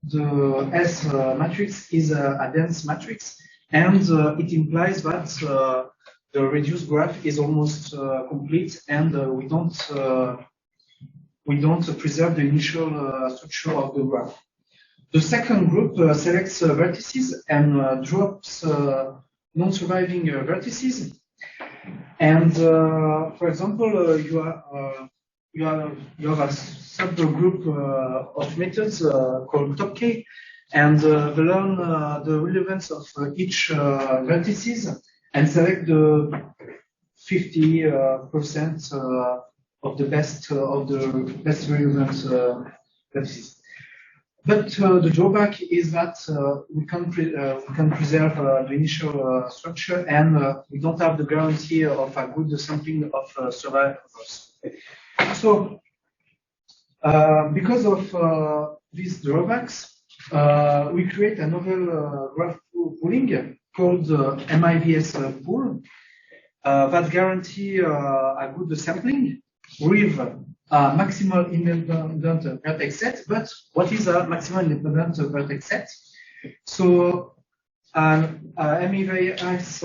the S matrix is a dense matrix, and it implies that the reduced graph is almost complete, and we don't preserve the initial structure of the graph. The second group selects vertices and drops non-surviving vertices. And for example, you have a subgroup of methods called top K, and they learn the relevance of each vertices and select the 50% of the best relevant vertices. But the drawback is that we can preserve the initial structure, and we don't have the guarantee of a good sampling of survivors. So, because of these drawbacks, we create a novel graph pooling called MIVS pool that guarantee a good sampling with a maximal independent vertex set. But what is a maximal independent vertex set? So MIVS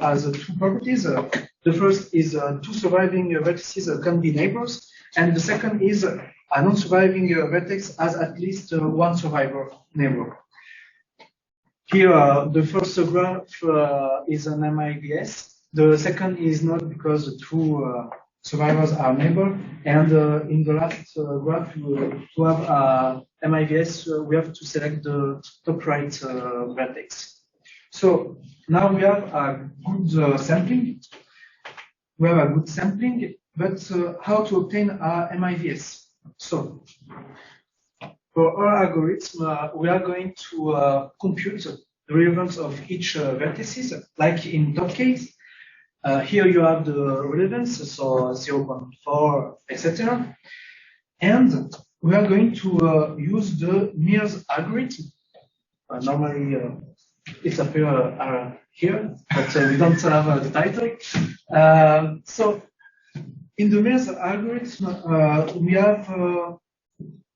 has two properties. The first is two surviving vertices can be neighbors, and the second is a non-surviving vertex has at least one survivor neighbor. Here, the first graph is an MIVS. The second is not, because the two survivors are neighbor. And in the last graph, to have MIVS, we have to select the top right vertex. So now we have a good sampling. We have a good sampling, but how to obtain a MIVS? So for our algorithm, we are going to compute the relevance of each vertices, like in top case. Here you have the relevance, so 0.4, etc. And we are going to use the Mears algorithm. Normally, it's appears here, but we don't have the title. So in the Mears algorithm, we have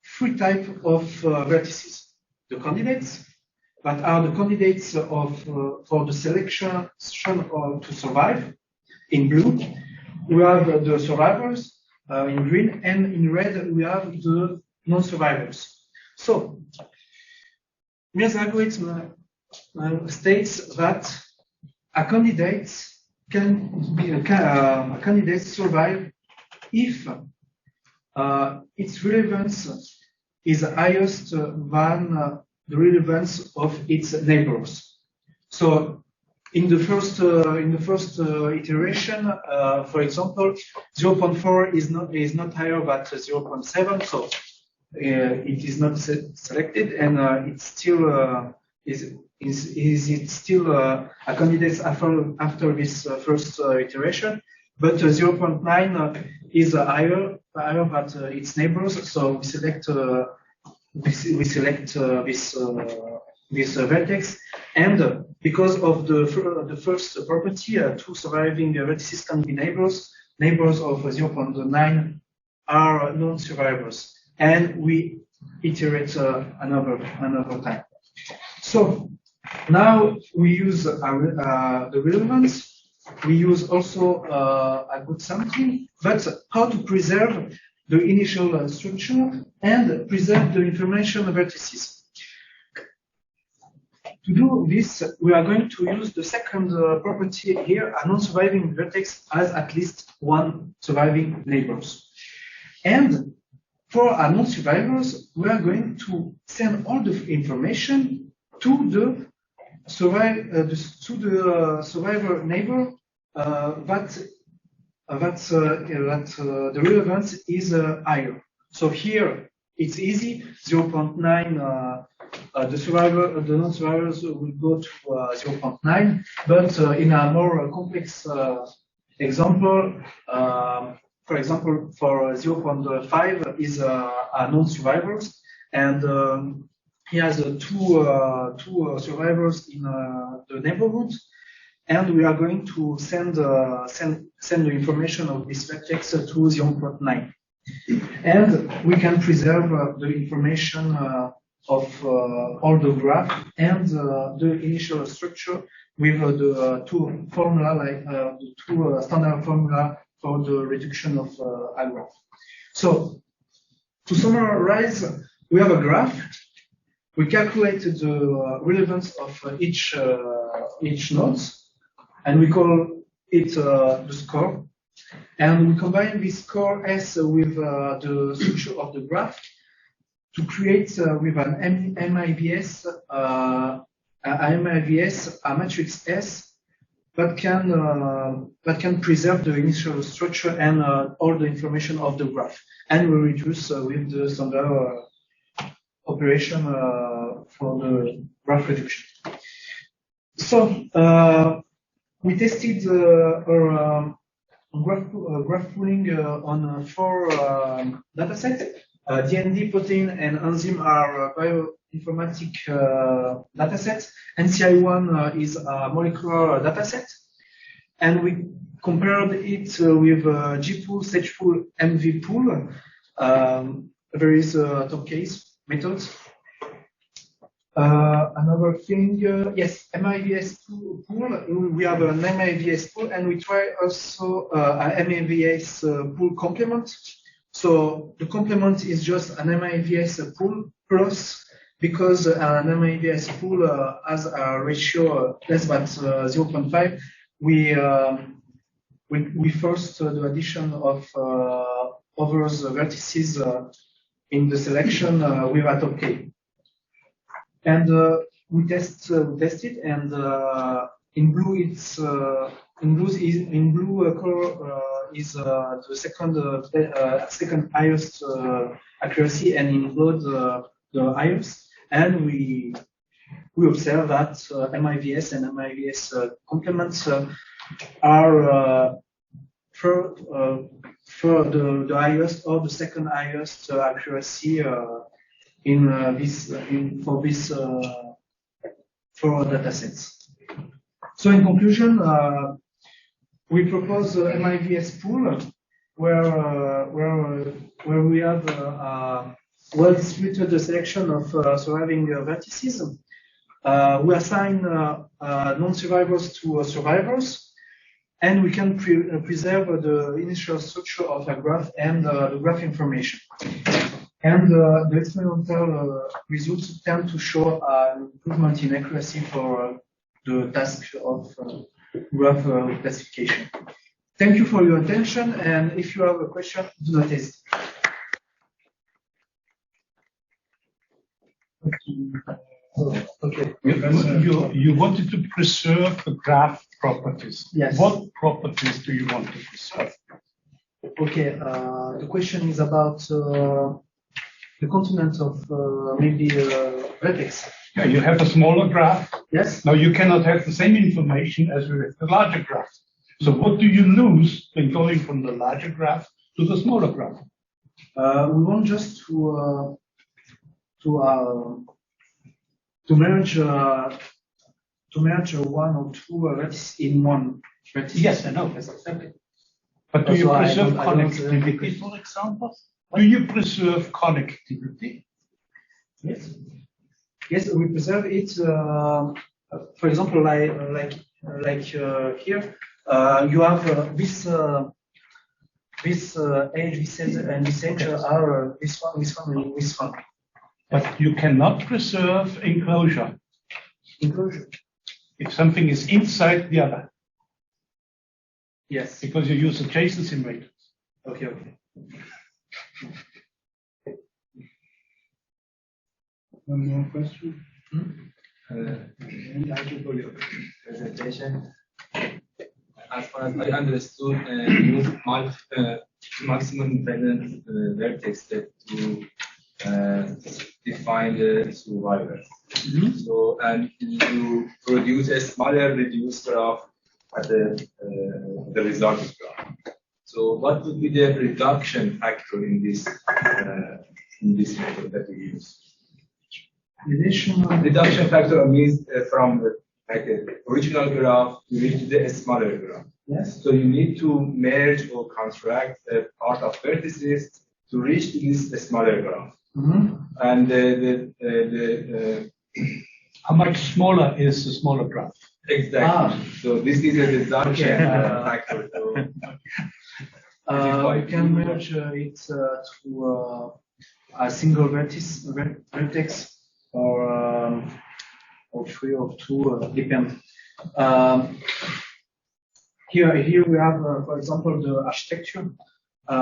three types of vertices. The candidates, that are the candidates for the selection to survive, in blue. We have the survivors in green, and in red we have the non-survivors. So Mears algorithm states that a candidate can survive if its relevance is highest than the relevance of its neighbors. So in the first iteration, for example, 0.4 is not higher than 0.7, so it is not selected, and it's still is still a candidate after this first iteration. But 0.9 is higher than its neighbors, so we select this vertex, and because of the first property, two surviving vertices can be neighbors. Neighbors of 0.9 are non-survivors, and we iterate another time. So now we use the relevance we use also a good sampling, but how to preserve the initial structure and preserve the information vertices. To do this, we are going to use the second property here. A non-surviving vertex has at least one surviving neighbors. And for our non-survivors, we are going to send all the information to the survivor neighbor that the relevance is higher. So here it's easy, 0.9. The non-survivors will go to 0.9, but in a more complex example, for example, for 0.5 is a non-survivors, and he has two survivors in the neighborhood, and we are going to send the information of this vertex to 0.9, and we can preserve the information of all the graph and the initial structure with the two formula, like the two standard formula for the reduction of a graph. So to summarize, we have a graph. We calculated the relevance of each node, and we call it the score. And we combine this score S with the structure of the graph to create with an MIVS, a matrix S that can preserve the initial structure and all the information of the graph, and we reduce with the standard operation for the graph reduction. So we tested our graph pooling on 4 datasets. DND, protein, and enzyme are bioinformatic datasets. NCI1 is a molecular dataset, and we compared it with GPool, StagePool, MVPool. There is a top case method. Another thing, yes, MIVS pool. We have an MIVS pool, and we try also a MIVS pool complement. So the complement is just an MIVS pool plus, because an MIVS pool has a ratio less than 0.5, we forced the addition of others vertices in the selection with a top K. And we test it, and in blue it's in blue color is the second highest accuracy, and in blood the highest. And we observe that MIVS and MIVS complements are for the highest or the second highest accuracy for datasets. So in conclusion, we propose a MIVS pool where we have well-distributed selection of surviving vertices. We assign non-survivors to survivors, and we can preserve the initial structure of a graph and the graph information. And the experimental results tend to show an improvement in accuracy for the task of graph classification. Thank you for your attention, and if you have a question, do not hesitate. Okay. You wanted to preserve the graph properties. Yes. What properties do you want to preserve? Okay. The question is about the content of maybe vertex. Yeah, you have a smaller graph. Yes. Now you cannot have the same information as with the larger graph. So what do you lose when going from the larger graph to the smaller graph? We want just to merge one or two vertices in one vertex. Yes, I know. Yes, exactly. But do you Also, preserve I don't connectivity, for example? Do you preserve connectivity? Yes. Yes, we preserve it. For example, like here, you have this age, this age, and this age are this one, and this one. But you cannot preserve enclosure. Enclosure. If something is inside the other. Yes. Because you use adjacency matrix. Okay, okay. One more question. Thank you for your presentation. As far as I understood, you use maximum dependent vertex to define the survivors. So, and you produce a smaller reduced graph at the result graph. So, what would be the reduction factor in this method that you use? Reduction factor means from the original graph to reach the smaller graph. Yes. So you need to merge or construct a part of vertices to reach this smaller graph. And how much smaller is the smaller graph? Exactly. So this is a reduction factor. So you can merge it to a single vertex or three or two, depend. Here we have, for example, the architecture.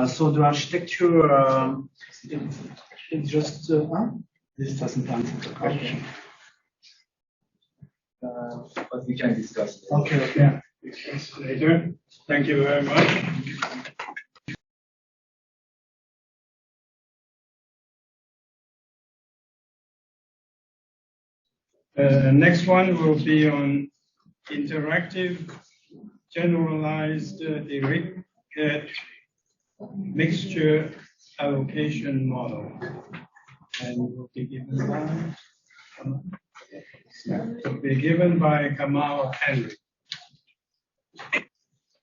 So the architecture it just This doesn't answer the question. but we can discuss. Okay, okay. Later. Thank you very much. Next one will be on interactive generalized derived mixture allocation model. And will be given by Kamal Henry.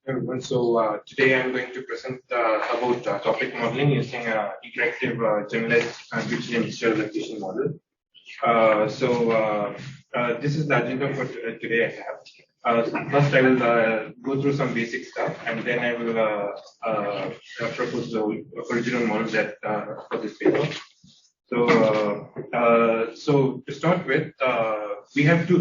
Everyone, so today I'm going to present about topic modeling using interactive generalized Dirichlet mixture allocation model. This is the agenda for today I have. First, I will go through some basic stuff, and then I will propose the original model that for this paper. So to start with, we have two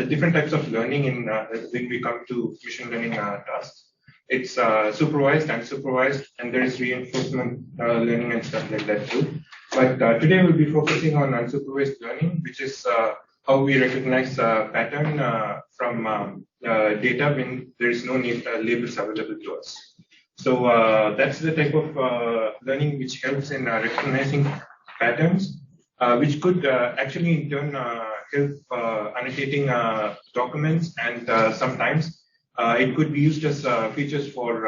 different types of learning in when we come to machine learning tasks. It's supervised, unsupervised, and there is reinforcement learning and stuff like that too. But today we'll be focusing on unsupervised learning, which is how we recognize a pattern from data when there is no labels available to us. So that's the type of learning which helps in recognizing patterns, which could actually in turn help annotating documents, and sometimes it could be used as features for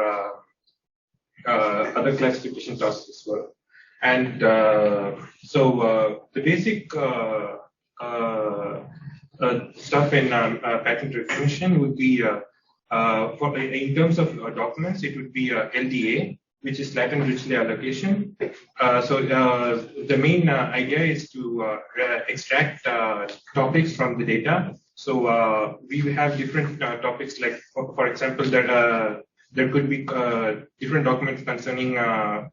other classification tasks as well. And so the basic stuff in pattern recognition would be, in terms of documents, it would be LDA, which is latent Dirichlet allocation. So the main idea is to extract topics from the data. So we have different topics, like for example, that there could be different documents concerning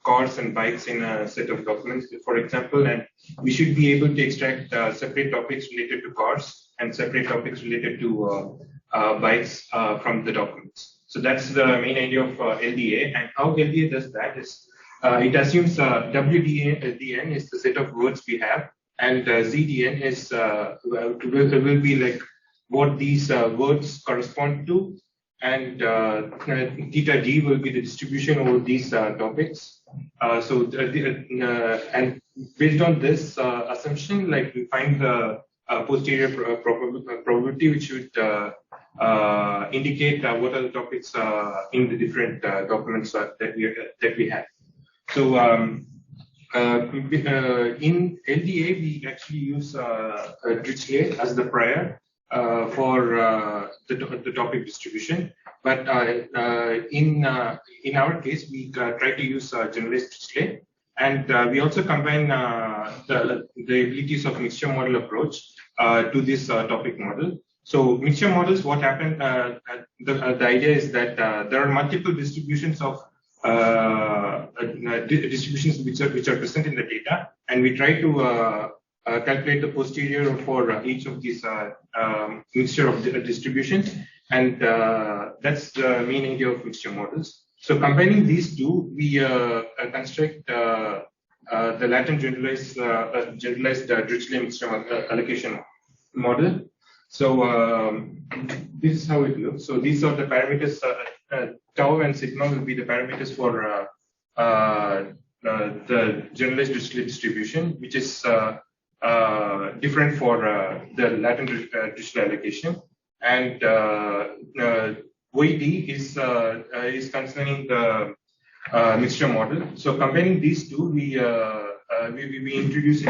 cars and bikes in a set of documents, for example, and we should be able to extract separate topics related to cars and separate topics related to bikes from the documents. So that's the main idea of LDA, and how LDA does that is it assumes WDN is the set of words we have, and ZDN is will be like what these words correspond to, and theta D will be the distribution over these topics. And based on this assumption, like we find the posterior probability, which would indicate what are the topics in the different documents that we have. So in LDA, we actually use Dirichlet as the prior for the topic distribution, but in our case, we try to use generalized Dirichlet, and we also combine the abilities of mixture model approach to this topic model. So mixture models, what happened, the idea is that there are multiple distributions of distributions which are present in the data, and we try to calculate the posterior for each of these mixture of distributions, and that's the main idea of mixture models. So combining these two, we construct the latent generalized Dirichlet mixture allocation model. So this is how it looks. So these are the parameters. Tau and sigma will be the parameters for the generalized Dirichlet distribution, which is different for the latent Dirichlet allocation. And YD is concerning the mixture model. So combining these two, we introduce a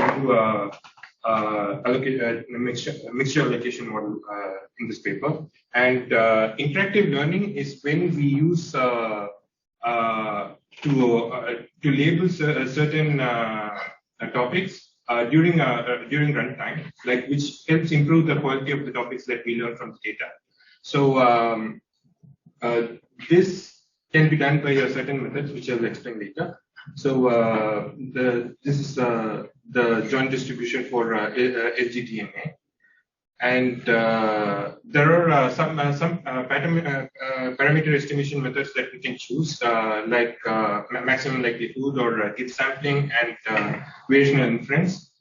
new mixture allocation model in this paper. And interactive learning is when we use to label certain topics during runtime, like which helps improve the quality of the topics that we learn from the data. So this can be done by certain methods, which I will explain later. So this is the joint distribution for LGDMA, and there are some parameter estimation methods that we can choose, like maximum likelihood or Gibbs sampling and variational inference.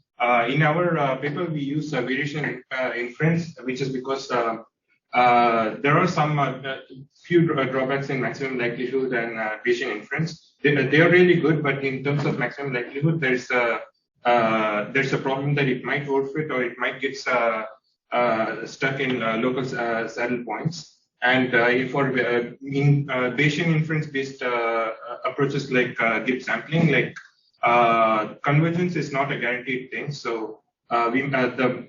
In our paper, we use variational inference, which is because there are some few drawbacks in maximum likelihood and Bayesian inference. They are really good, but in terms of maximum likelihood, there's a problem that it might overfit or it might get stuck in local saddle points. And for Bayesian inference-based approaches like Gibbs sampling, like convergence is not a guaranteed thing. So the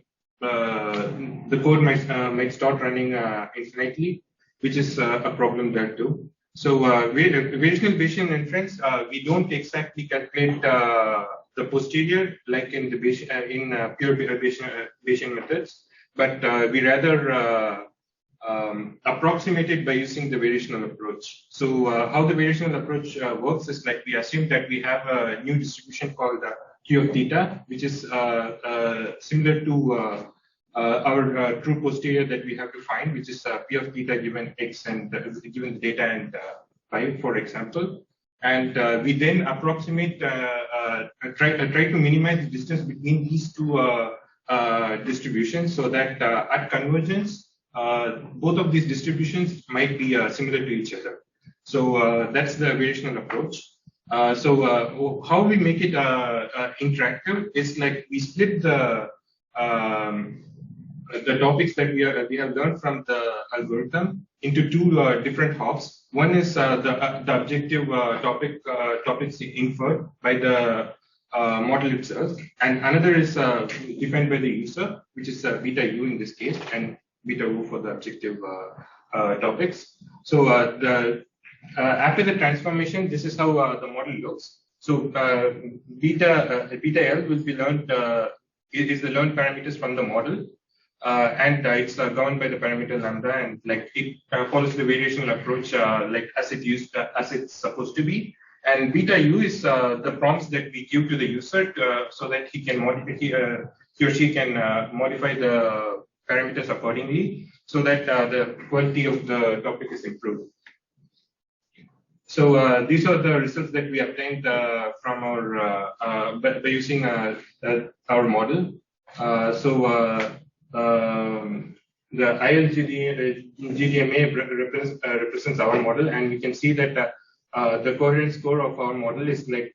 code might start running infinitely, which is a problem there too. So variational Bayesian inference, we don't exactly calculate the posterior like in the pure Bayesian methods, but we rather approximate it by using the variational approach. So how the variational approach works is like we assume that we have a new distribution called Q of theta, which is similar to our true posterior that we have to find, which is P of theta given X and given the data and Y, for example. And we then approximate, try to minimize the distance between these two distributions so that at convergence, both of these distributions might be similar to each other. So that's the variational approach. So how we make it interactive is like we split the topics that we have learned from the algorithm into two different hops. One is the objective topics inferred by the model itself, and another is defined by the user, which is beta u in this case, and beta u for the objective topics. So after the transformation, this is how the model looks. So beta L will be learned is the learned parameters from the model. And it's governed by the parameter lambda, and like it follows the variational approach like as it's supposed to be. And beta u is the prompts that we give to the user so that he can modify, he or she can modify the parameters accordingly, so that the quality of the topic is improved. So these are the results that we obtained from our by using our model. The ILGDMA represents our model, and we can see that the coherence score of our model is like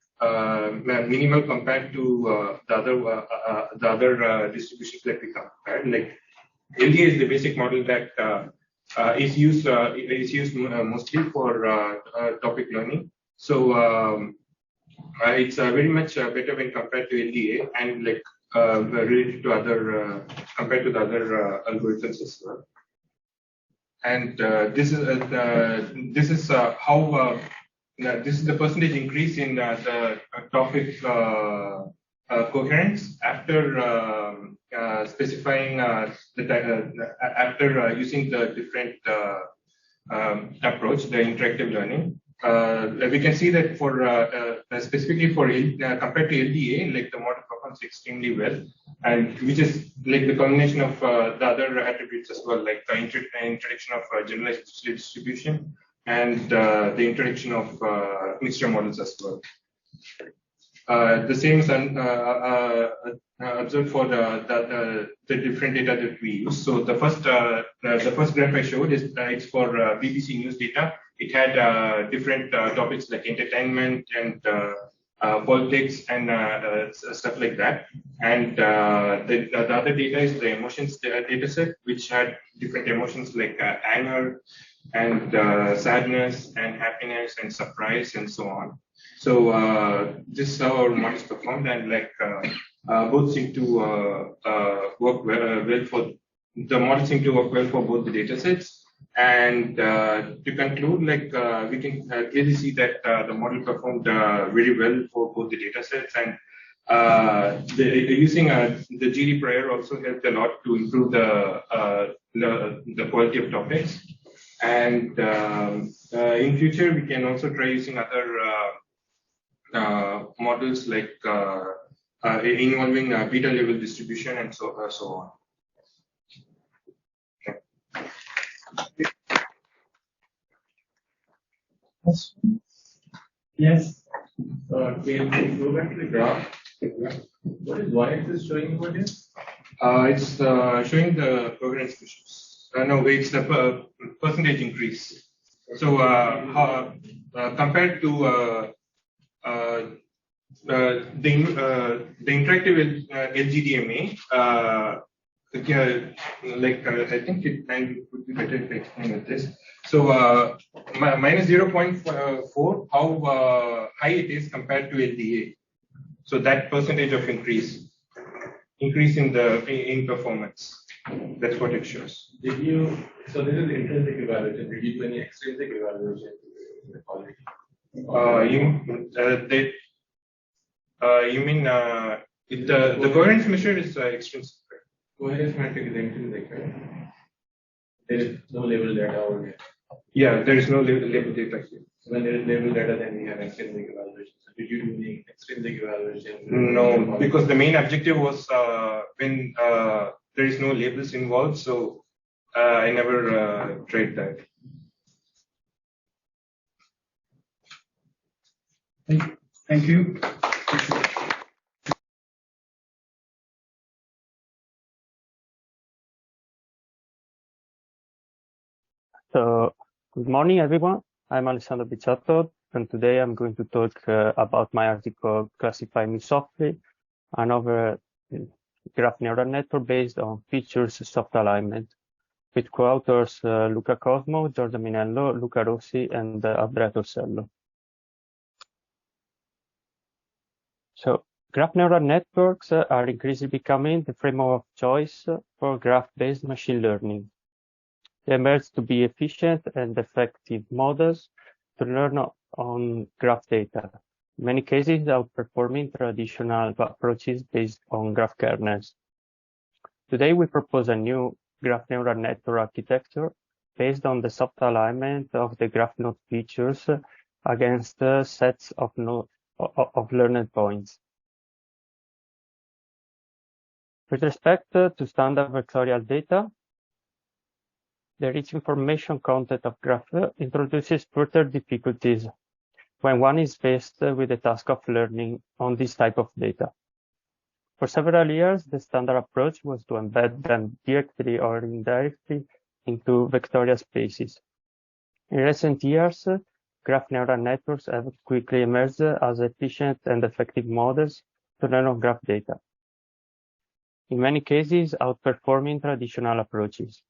minimal compared to the other distributions that we compared. Like LDA is the basic model that is used mostly for topic learning. So it's very much better when compared to LDA, and like related to other compared to the other algorithms as well. And this is how this is the percentage increase in the topic coherence after specifying after using the different approach, the interactive learning. We can see that for specifically for compared to LDA, like the model performs extremely well, and which is like the combination of the other attributes as well, like the introduction of generalized distribution and the introduction of mixture models as well. The same is observed for the different data that we use. So the first graph I showed is it's for BBC News data. It had different topics like entertainment and politics and stuff like that. And the other data is the emotions data set, which had different emotions like anger and sadness and happiness and surprise and so on. So this is how our models performed, and like both seem to work well for the models seem to work well for both the data sets. And to conclude, like we can clearly see that the model performed very well for both the data sets, and using the GD prior also helped a lot to improve the quality of topics. And in future, we can also try using other models like involving beta level distribution and so on. Yes. Can you go back to the graph? What is y-axis showing over here? It's showing the coherence measures. No, it's the percentage increase. So compared to the interactive LGDMA, like I think it would be better if I explain with this. So minus 0.4, how high it is compared to LDA. So that percentage of increase in performance. That's what it shows. So this is intrinsic evaluation. Did you do any extrinsic evaluation? You mean the coherence measure is extrinsic? Coherence metric is intrinsic, right? There is no label data over here. Yeah, there is no label data here. When there is label data, then we have extrinsic evaluation. So did you do any extrinsic evaluation? No, because the main objective was when there is no labels involved, so I never tried that. Thank you. So, good morning, everyone. I'm Alessandro Picciotto, and today I'm going to talk about my article, Classify Me Softly, another graph neural network based on features soft alignment, with co-authors Luca Cosmo, Giorgio Minello, Luca Rossi, and Andrea Torsello. So, graph neural networks are increasingly becoming the framework of choice for graph-based machine learning. They emerge to be efficient and effective models to learn on graph data, in many cases outperforming traditional approaches based on graph kernels. Today, we propose a new graph neural network architecture based on the soft alignment of the graph node features against sets of learned points. With respect to standard vectorial data, the rich information content of graph introduces further difficulties when one is faced with the task of learning on this type of data. For several years, the standard approach was to embed them directly or indirectly into vectorial spaces. In recent years, graph neural networks have quickly emerged as efficient and effective models to learn on graph data, in many cases outperforming traditional approaches.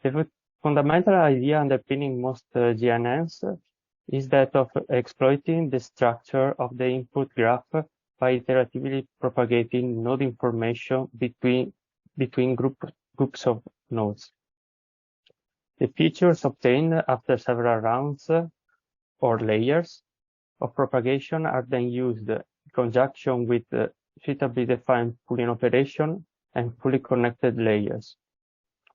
The fundamental idea underpinning most GNNs is that of exploiting the structure of the input graph by iteratively propagating node information between groups of nodes. The features obtained after several rounds or layers of propagation are then used in conjunction with suitably defined pooling operation and fully connected layers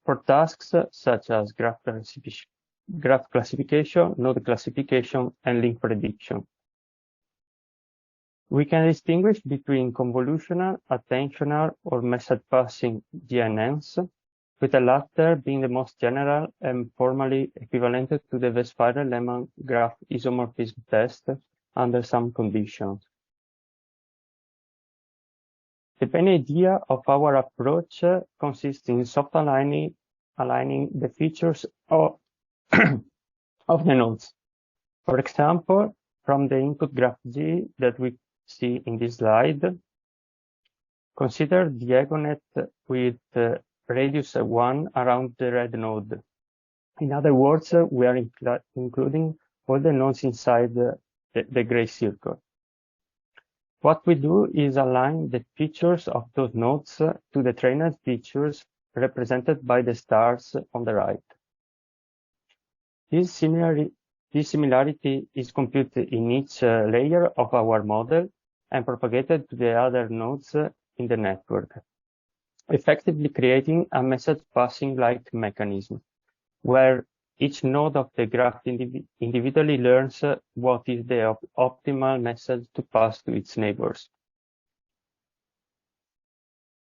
for tasks such as graph classification, node classification, and link prediction. We can distinguish between convolutional, attentional, or message passing GNNs, with the latter being the most general and formally equivalent to the Westphal-Lehmann graph isomorphism test under some conditions. The main idea of our approach consists in soft aligning the features of, of the nodes. For example, from the input graph G that we see in this slide, consider the diagonate with radius 1 around the red node. In other words, we are including all the nodes inside the gray circle. What we do is align the features of those nodes to the trained features represented by the stars on the right. This similarity is computed in each layer of our model and propagated to the other nodes in the network, effectively creating a message passing-like mechanism, where each node of the graph individually learns what is the optimal message to pass to its neighbors.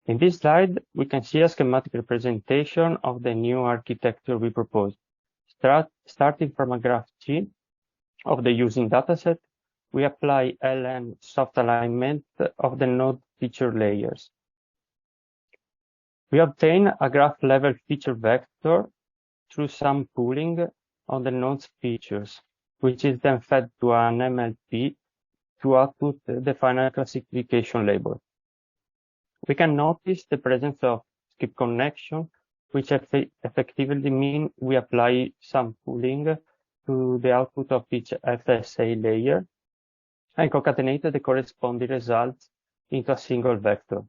In this slide, we can see a schematic representation of the new architecture we propose. Starting from a graph G of the using dataset, we apply LN soft alignment of the node feature layers. We obtain a graph level feature vector through some pooling on the node's features, which is then fed to an MLP to output the final classification label. We can notice the presence of skip connection, which effectively mean we apply some pooling to the output of each FSA layer and concatenate the corresponding results into a single vector.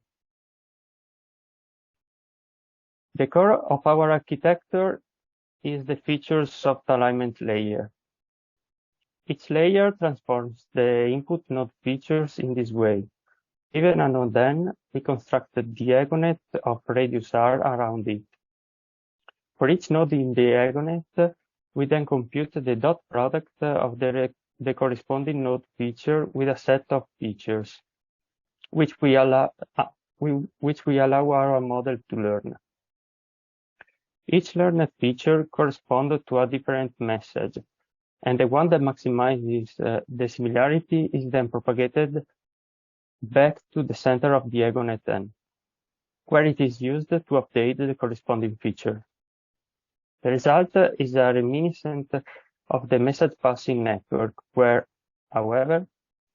The core of our architecture is the features soft alignment layer. Each layer transforms the input node features in this way. Given a node n, we construct a diagonate of radius r around it. For each node in the diagonate, we then compute the dot product of the corresponding node feature with a set of features, which we allow our model to learn. Each learned feature corresponds to a different message, and the one that maximizes the similarity is then propagated back to the center of the diagonate n, where it is used to update the corresponding feature. The result is a reminiscent of the message passing network, where, however,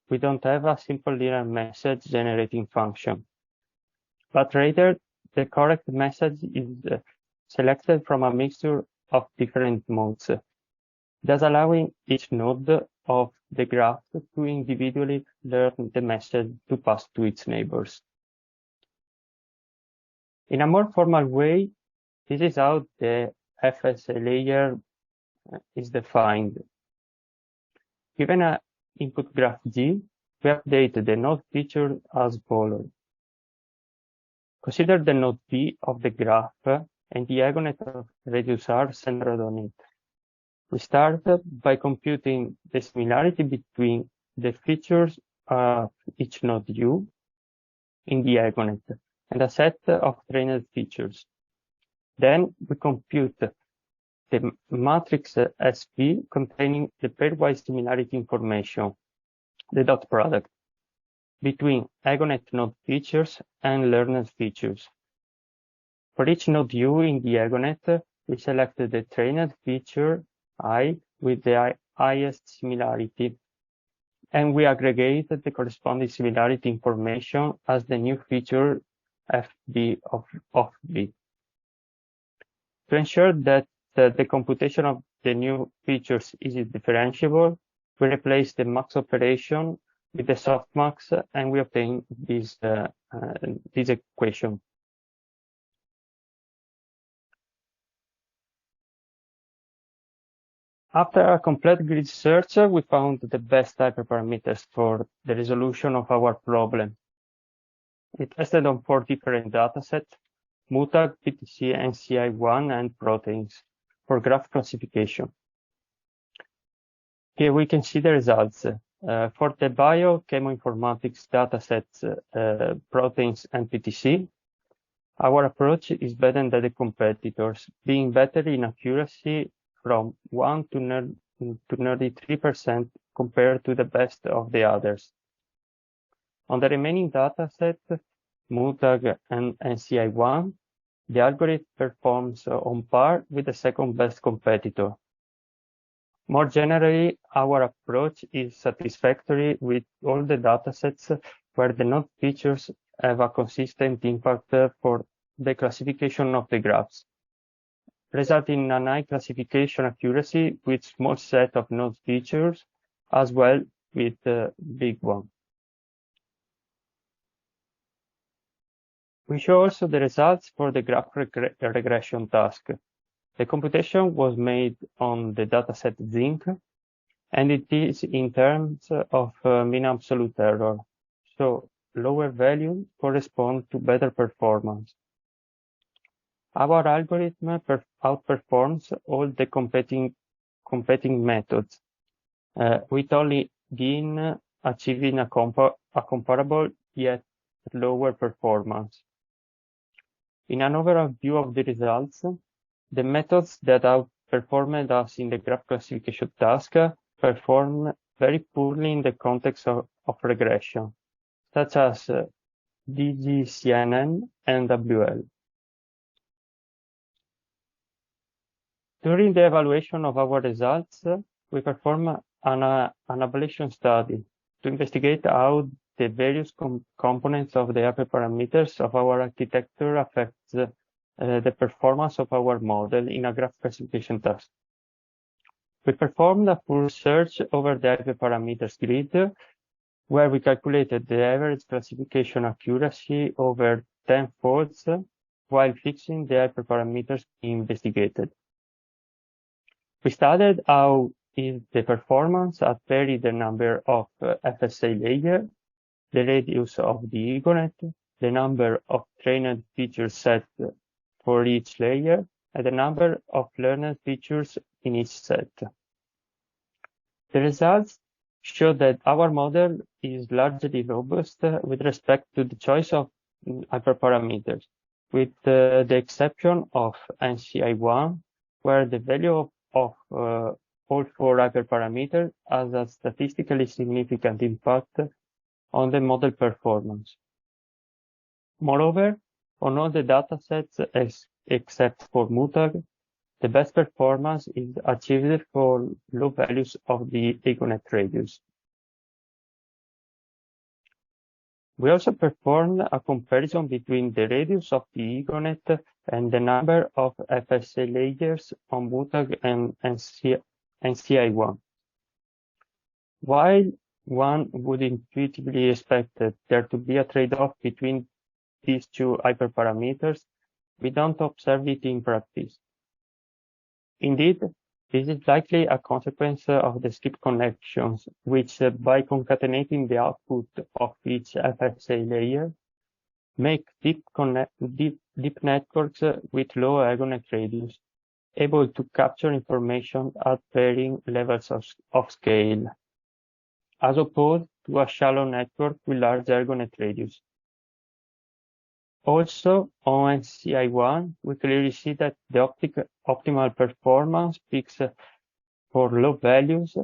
we don't have a simple linear message generating function, but rather the correct message is selected from a mixture of different modes, thus allowing each node of the graph to individually learn the message to pass to its neighbors. In a more formal way, this is how the FSA layer is defined. Given an input graph G, we update the node feature as follows. Consider the node P of the graph and the diagonate of radius r centered on it. We start by computing the similarity between the features of each node U in the diagonate and a set of trained features. Then we compute the matrix SP containing the pairwise similarity information, the dot product, between diagonate node features and learned features. For each node U in the diagonate, we select the trained feature I with the highest similarity, and we aggregate the corresponding similarity information as the new feature FB of B. To ensure that the computation of the new features is differentiable, we replace the max operation with the softmax, and we obtain this equation. After a complete grid search, we found the best hyperparameters for the resolution of our problem. We tested on 4 different datasets: MUTAG, PTC, NCI1, and proteins for graph classification. Here we can see the results. For the biochemoinformatics datasets, proteins, and PTC, our approach is better than the competitors, being better in accuracy from 1 to 93% compared to the best of the others. On the remaining datasets, MUTAG and NCI1, the algorithm performs on par with the second best competitor. More generally, our approach is satisfactory with all the datasets where the node features have a consistent impact for the classification of the graphs, resulting in a high classification accuracy with small set of node features, as well with the big one. We show also the results for the graph regression task. The computation was made on the dataset Zinc, and it is in terms of mean absolute error, so lower value correspond to better performance. Our algorithm outperforms all the competing methods, with only gain achieving a comparable yet lower performance. In an overall view of the results, the methods that outperformed us in the graph classification task perform very poorly in the context of regression, such as DGCNN and WL. During the evaluation of our results, we perform an ablation study to investigate how the various components of the hyperparameters of our architecture affect the performance of our model in a graph classification task. We performed a full search over the hyperparameters grid, where we calculated the average classification accuracy over 10 folds while fixing the hyperparameters investigated. We studied how is the performance at vary the number of FSA layers, the radius of the EGONET, the number of trained feature sets for each layer, and the number of learned features in each set. The results show that our model is largely robust with respect to the choice of hyperparameters, with the exception of NCI1, where the value of all 4 hyperparameters has a statistically significant impact on the model performance. Moreover, on all the datasets except for MUTAG, the best performance is achieved for low values of the EGONET radius. We also performed a comparison between the radius of the EGONET and the number of FSA layers on MUTAG and NCI1. While one would intuitively expect there to be a trade-off between these 2 hyperparameters, we don't observe it in practice. Indeed, this is likely a consequence of the skip connections, which by concatenating the output of each FSA layer, make deep networks with low EGONET radius, able to capture information at varying levels of scale, as opposed to a shallow network with large EGONET radius. Also, on NCI1, we clearly see that the optimal performance peaks for low values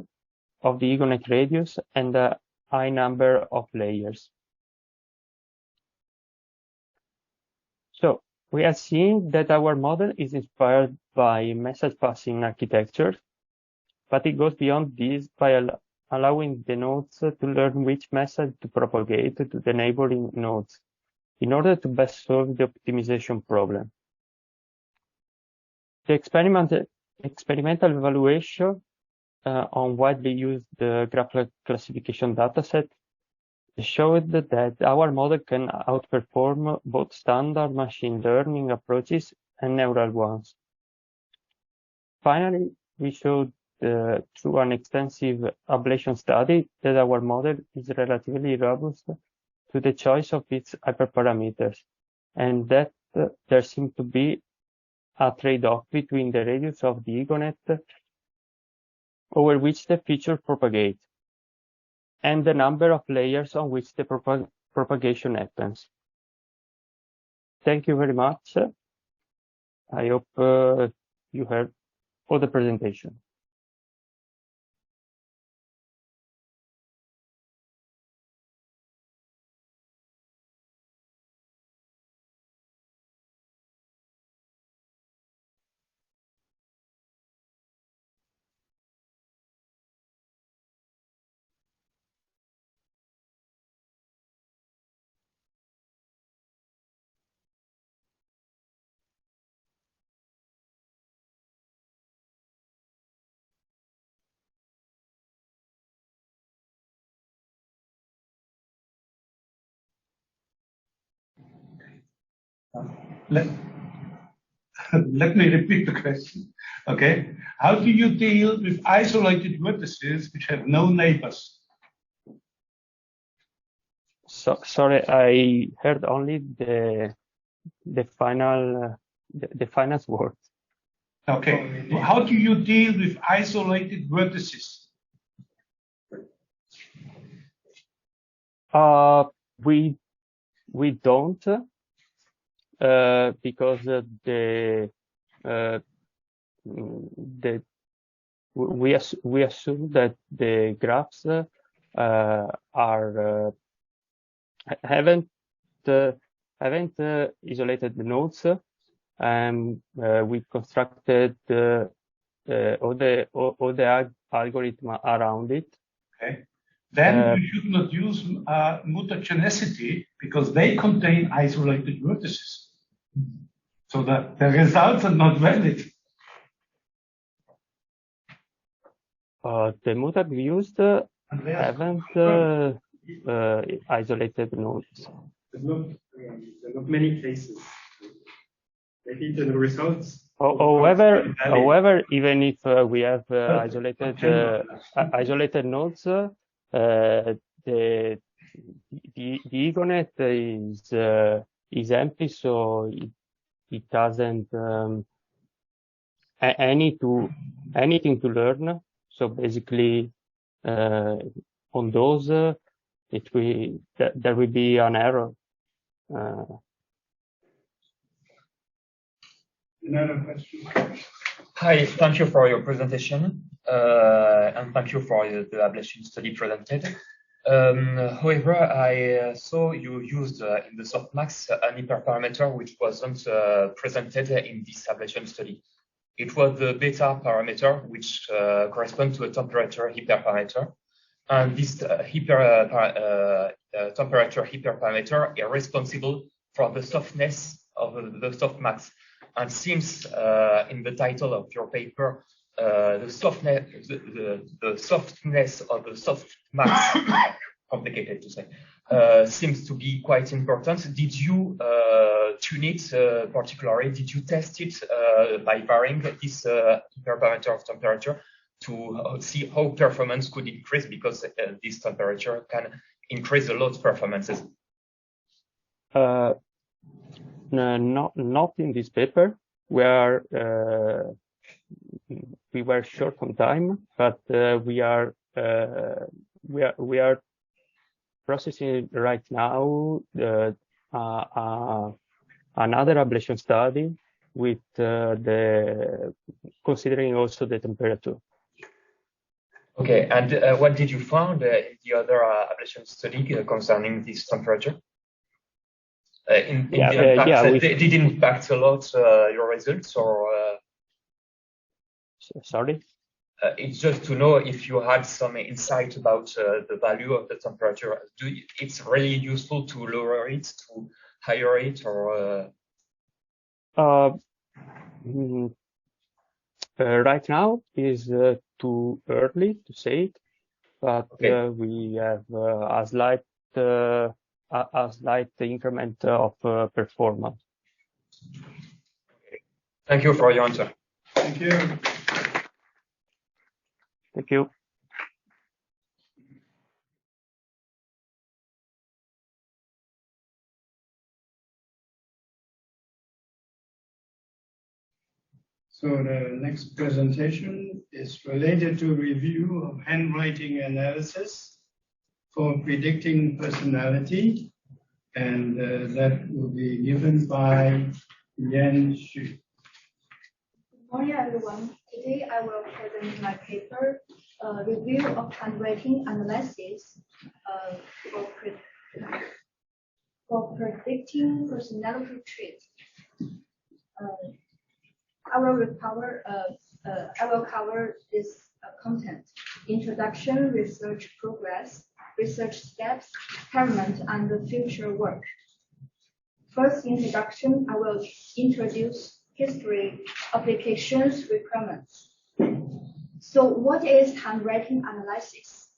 of the EGONET radius and a high number of layers. So, we have seen that our model is inspired by message passing architecture, but it goes beyond this by allowing the nodes to learn which message to propagate to the neighboring nodes, in order to best solve the optimization problem. The experimental evaluation on widely used graph classification dataset showed that our model can outperform both standard machine learning approaches and neural ones. Finally, we showed through an extensive ablation study that our model is relatively robust to the choice of its hyperparameters, and that there seems to be a trade-off between the radius of the EGONET over which the feature propagates and the number of layers on which the propagation happens. Thank you very much. I hope you heard all the presentation. Let me repeat the question. Okay. How do you deal with isolated vertices which have no neighbors? So, sorry, I heard only the final words. Okay. How do you deal with isolated vertices? We don't, because we assume that the graphs haven't isolated the nodes, and we constructed all the algorithm around it. Okay. Then you should not use mutagenicity because they contain isolated vertices. So that the results are not valid. The method we used haven't isolated nodes. There's not many cases. Maybe the results. However, even if we have isolated nodes, the EGONET is empty, so it doesn't anything to learn. So basically, on those, there will be an error. Another question. Hi, thank you for your presentation, and thank you for the ablation study presented. However, I saw you used in the softmax an hyperparameter which wasn't presented in this ablation study. It was the beta parameter, which corresponds to a temperature hyperparameter. And this temperature hyperparameter is responsible for the softness of the softmax. And since in the title of your paper, the softness of the softmax, complicated to say, seems to be quite important. Did you tune it particularly? Did you test it by varying this hyperparameter of temperature to see how performance could increase? Because this temperature can increase a lot performances. No, not in this paper. We were short on time, but we are processing right now another ablation study with considering also the temperature. Okay, and what did you find in the other ablation study concerning this temperature? Did it impact a lot your results, or? Sorry? It's just to know if you had some insight about the value of the temperature. It's really useful to lower it, to higher it, or? Right now is too early to say it, but okay. We have a slight increment of performance. Okay. Thank you for your answer. Thank you. Thank you. So the next presentation is related to review of handwriting analysis for predicting personality, and that will be given by Yan Xu. Good morning, everyone. Today I will present my paper, Review of Handwriting Analysis for Predicting Personality Traits. I will cover this content: introduction, research progress, research steps, experiment, and the future work. First, introduction. I will introduce history, applications, requirements. So, what is handwriting analysis?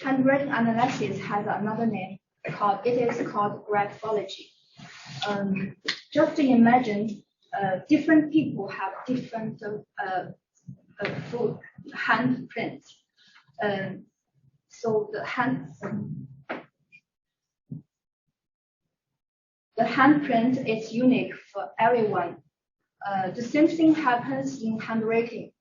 Handwriting analysis has another name called graphology. Just imagine. Different people have different handprints. So the handprint is unique for everyone. The same thing happens in handwriting.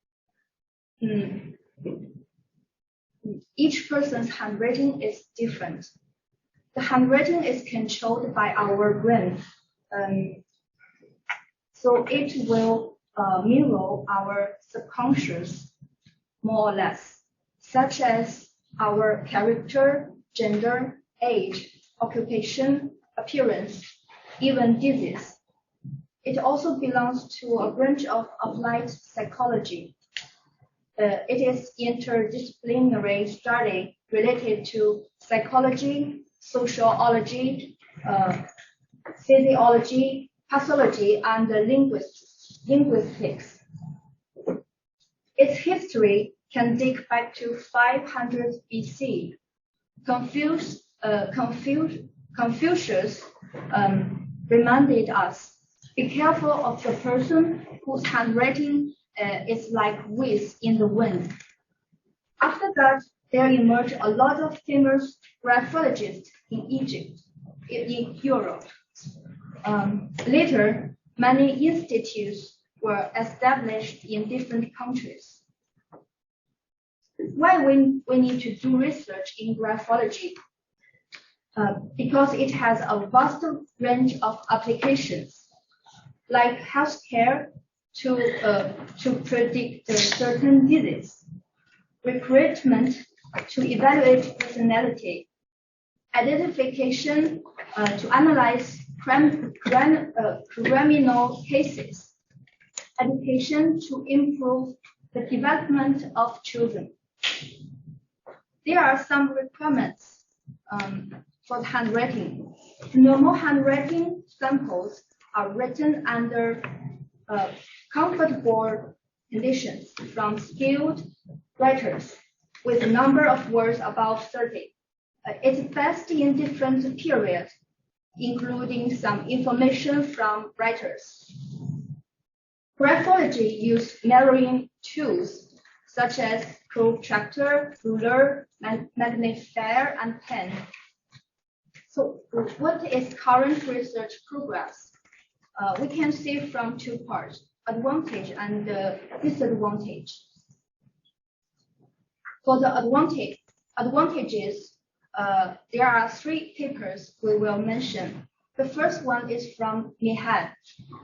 Each person's handwriting is different. The handwriting is controlled by our brain. So it will mirror our subconscious, more or less, such as our character, gender, age, occupation, appearance, even disease. It also belongs to a branch of applied psychology. It is interdisciplinary study related to psychology, sociology, physiology, pathology, and linguistics. Its history can date back to 500 BC. Confucius reminded us, be careful of the person whose handwriting is like whiz in the wind. After that, there emerged a lot of famous graphologists in Egypt, in Europe. Later, many institutes were established in different countries. Why we need to do research in graphology? Because it has a vast range of applications, like healthcare to predict certain disease, recruitment to evaluate personality, identification to analyze criminal cases, education to improve the development of children. There are some requirements for the handwriting. Normal handwriting samples are written under comfortable conditions from skilled writers with a number of words above 30. It's best in different periods, including some information from writers. Graphology uses measuring tools such as protractor, ruler, magnifier, and pen. So what is current research progress? We can see from two parts, advantage and disadvantage. For the advantages, there are three papers we will mention. The first one is from Mineichi.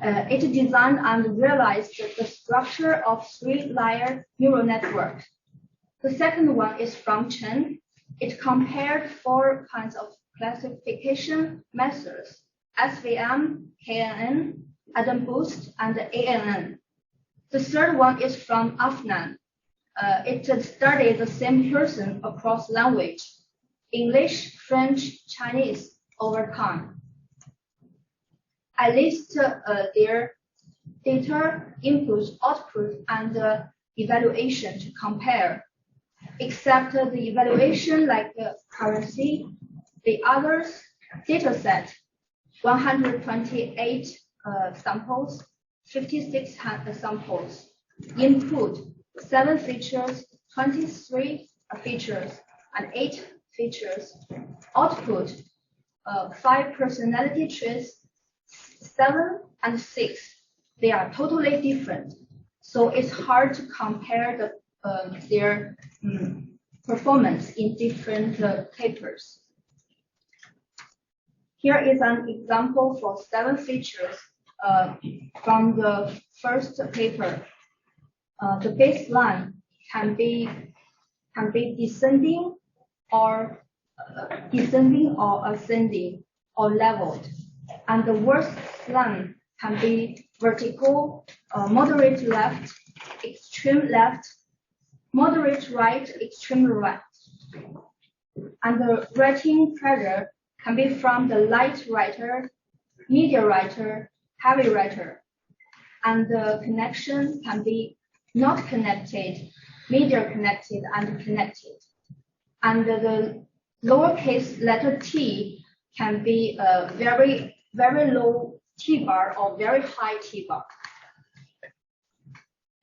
It designed and realized the structure of three-layer neural network. The second one is from Ching. It compared 4 kinds of classification methods: SVM, KNN, AdamBoost, and ANN. The third one is from Afnan. It studied the same person across language: English, French, Chinese over time. I list their data, input, output, and evaluation to compare. Except the evaluation, like currency, the others data set, 128 samples, 56 samples, input, 7 features, 23 features and 8 features. Output 5 personality traits, 7 and 6. They are totally different. So it's hard to compare their performance in different papers. Here is an example for 7 features from the first paper. The baseline can be descending or ascending or leveled, and the worst line can be vertical, moderate left, moderate right, extreme right. And the writing pressure can be from the light writer, medium writer, heavy writer. And the connection can be not connected, medium connected, and connected. And the lowercase letter t can be a very, very low t-bar or very high t-bar.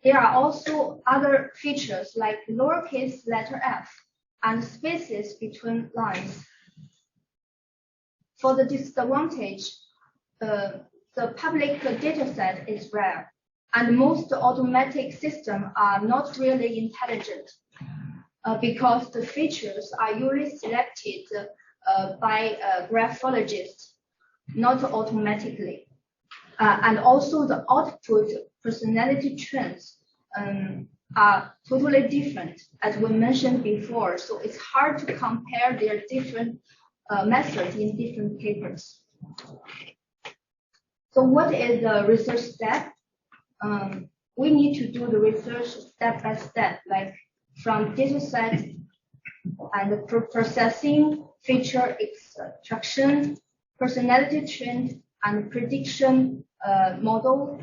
There are also other features like lowercase letter f and spaces between lines. For the disadvantage, the public dataset is rare, and most automatic systems are not really intelligent because the features are usually selected by graphologists, not automatically. And also the output personality trends are totally different, as we mentioned before. So it's hard to compare their different methods in different papers. So what is the research step? We need to do the research step by step, like from dataset and processing, feature extraction, personality trend, and prediction model,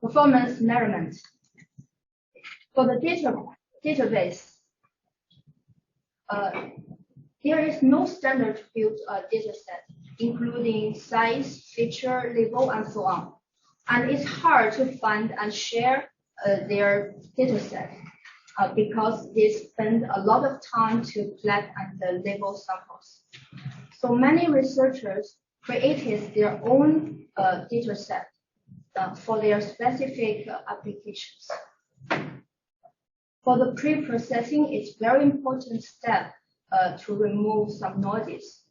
performance measurement. For the database, there is no standard built dataset, including size, feature, label, and so on. And it's hard to find and share their dataset because they spend a lot of time to collect and label samples. So many researchers created their own dataset for their specific applications. For the pre-processing, it's very important step to remove some noise.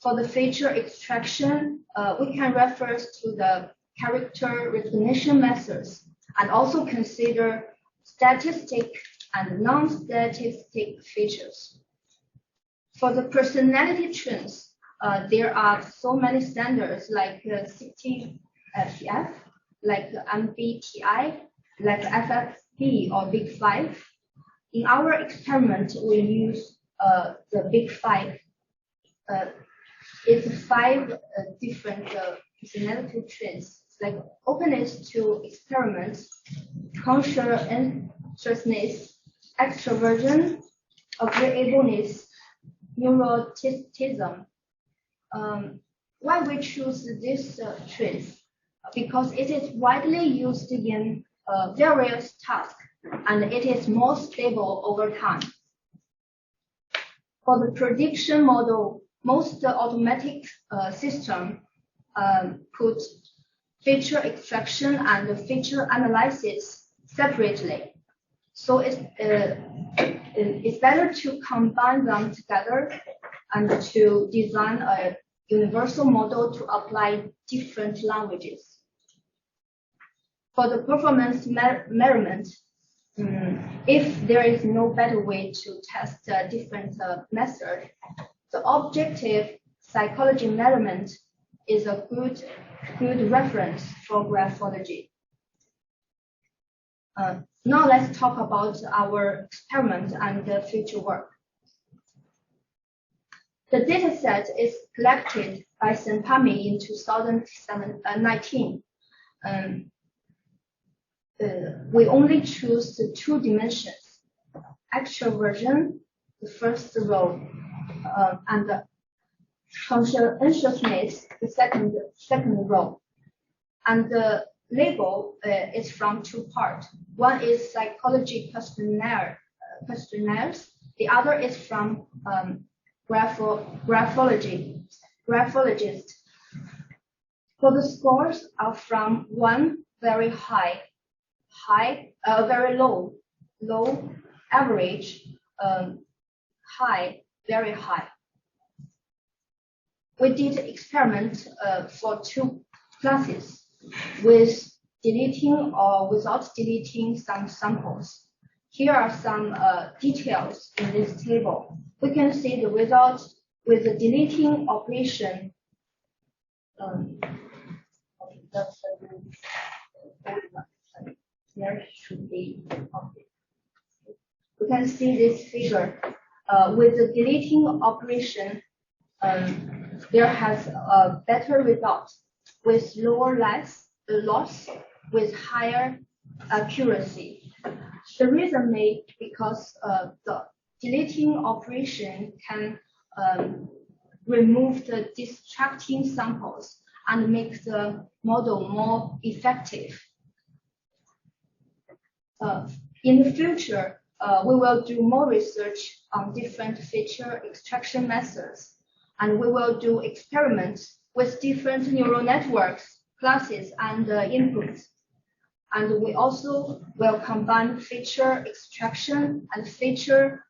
For the feature extraction, we can refer to the character recognition methods and also consider statistic and non-statistic features. For the personality trends, there are so many standards like CTF, like MBTI, like FFB or Big Five. In our experiment, we use the Big Five. It's 5 different personality traits, like openness to experiments, conscientiousness, extroversion, agreeableness, neuroticism. Why we choose these traits? Because it is widely used in various tasks, and it is more stable over time. For the prediction model, most automatic systems put feature extraction and feature analysis separately. So it's better to combine them together and to design a universal model to apply different languages. For the performance measurement, if there is no better way to test different methods, the objective psychology measurement is a good reference for graphology. Now let's talk about our experiment and the future work. The dataset is collected by CENPARMI in 2019. We only choose the 2 dimensions, extroversion, the first row, and the conscientiousness, the second row. And the label is from two parts. One is psychology questionnaires. The other is from graphologists. For the scores are from 1 very high, very low, average, high, very high. We did experiment for 2 classes with deleting or without deleting some samples. Here are some details in this table. We can see the results with the deleting operation. There should be. We can see this figure. With the deleting operation, there has a better result with lower loss with higher accuracy. The reason may because the deleting operation can remove the distracting samples and make the model more effective. In the future, we will do more research on different feature extraction methods, and we will do experiments with different neural networks, classes, and inputs. And we also will combine feature extraction and feature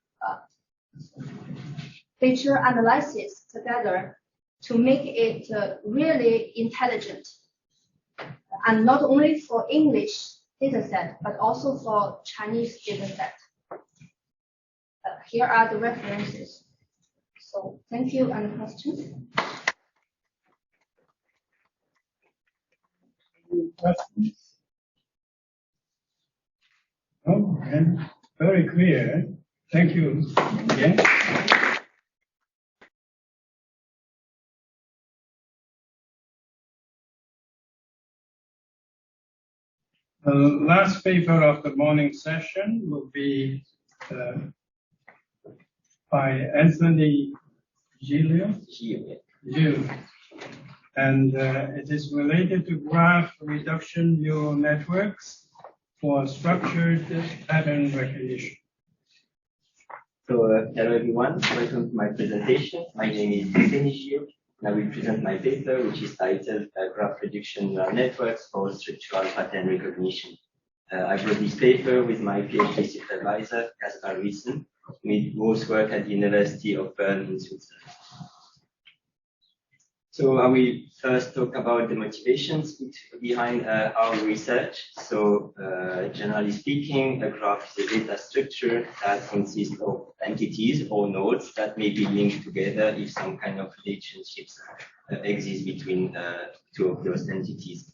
analysis together to make it really intelligent. And not only for English dataset, but also for Chinese dataset. Here are the references. So thank you, and questions? Questions? Oh, and very clear. Thank you again. The last paper of the morning session will be by Anthony Gilles. And it is related to graph reduction neural networks for structured pattern recognition. So, hello everyone, welcome to my presentation. My name is Anthony Gilles, and I will present my paper, which is titled Graph Reduction Neural Networks for Structural Pattern Recognition. I wrote this paper with my PhD supervisor, Kaspar Wiesen, who both work at the University of Bern in Switzerland. So I will first talk about the motivations behind our research. So generally speaking, a graph is a data structure that consists of entities or nodes that may be linked together if some kind of relationships exist between two of those entities.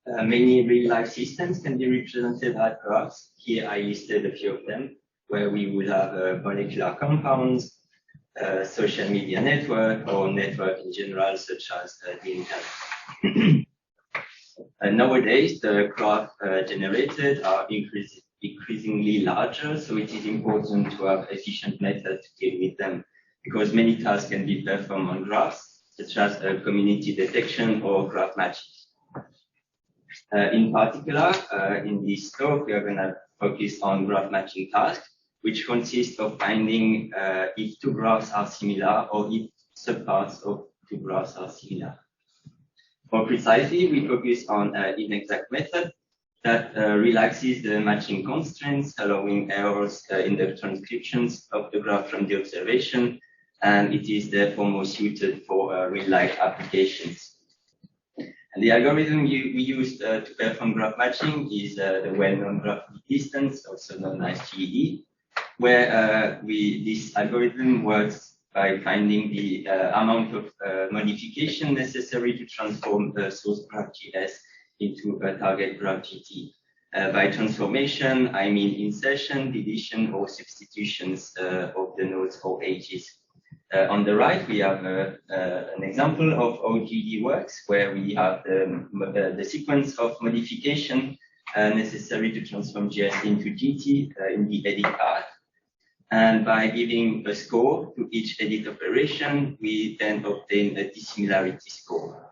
Many real-life systems can be represented as graphs. Here I listed a few of them, where we would have molecular compounds, social media network, or network in general, such as the internet. Nowadays, the graph generated are increasingly larger, so it is important to have efficient methods to deal with them, because many tasks can be performed on graphs, such as community detection or graph matching. In particular, in this talk, we are going to focus on graph matching tasks, which consists of finding if two graphs are similar or if subparts of two graphs are similar. More precisely, we focus on an inexact method that relaxes the matching constraints, allowing errors in the transcriptions of the graph from the observation, and it is therefore more suited for real-life applications. And the algorithm we use to perform graph matching is the well-known graph distance, also known as GED, where this algorithm works by finding the amount of modification necessary to transform the source graph GS into a target graph GT. By transformation, I mean insertion, deletion, or substitutions of the nodes or edges. On the right, we have an example of how GD works, where we have the sequence of modification necessary to transform GS into GT in the edit path. And by giving a score to each edit operation, we then obtain a dissimilarity score,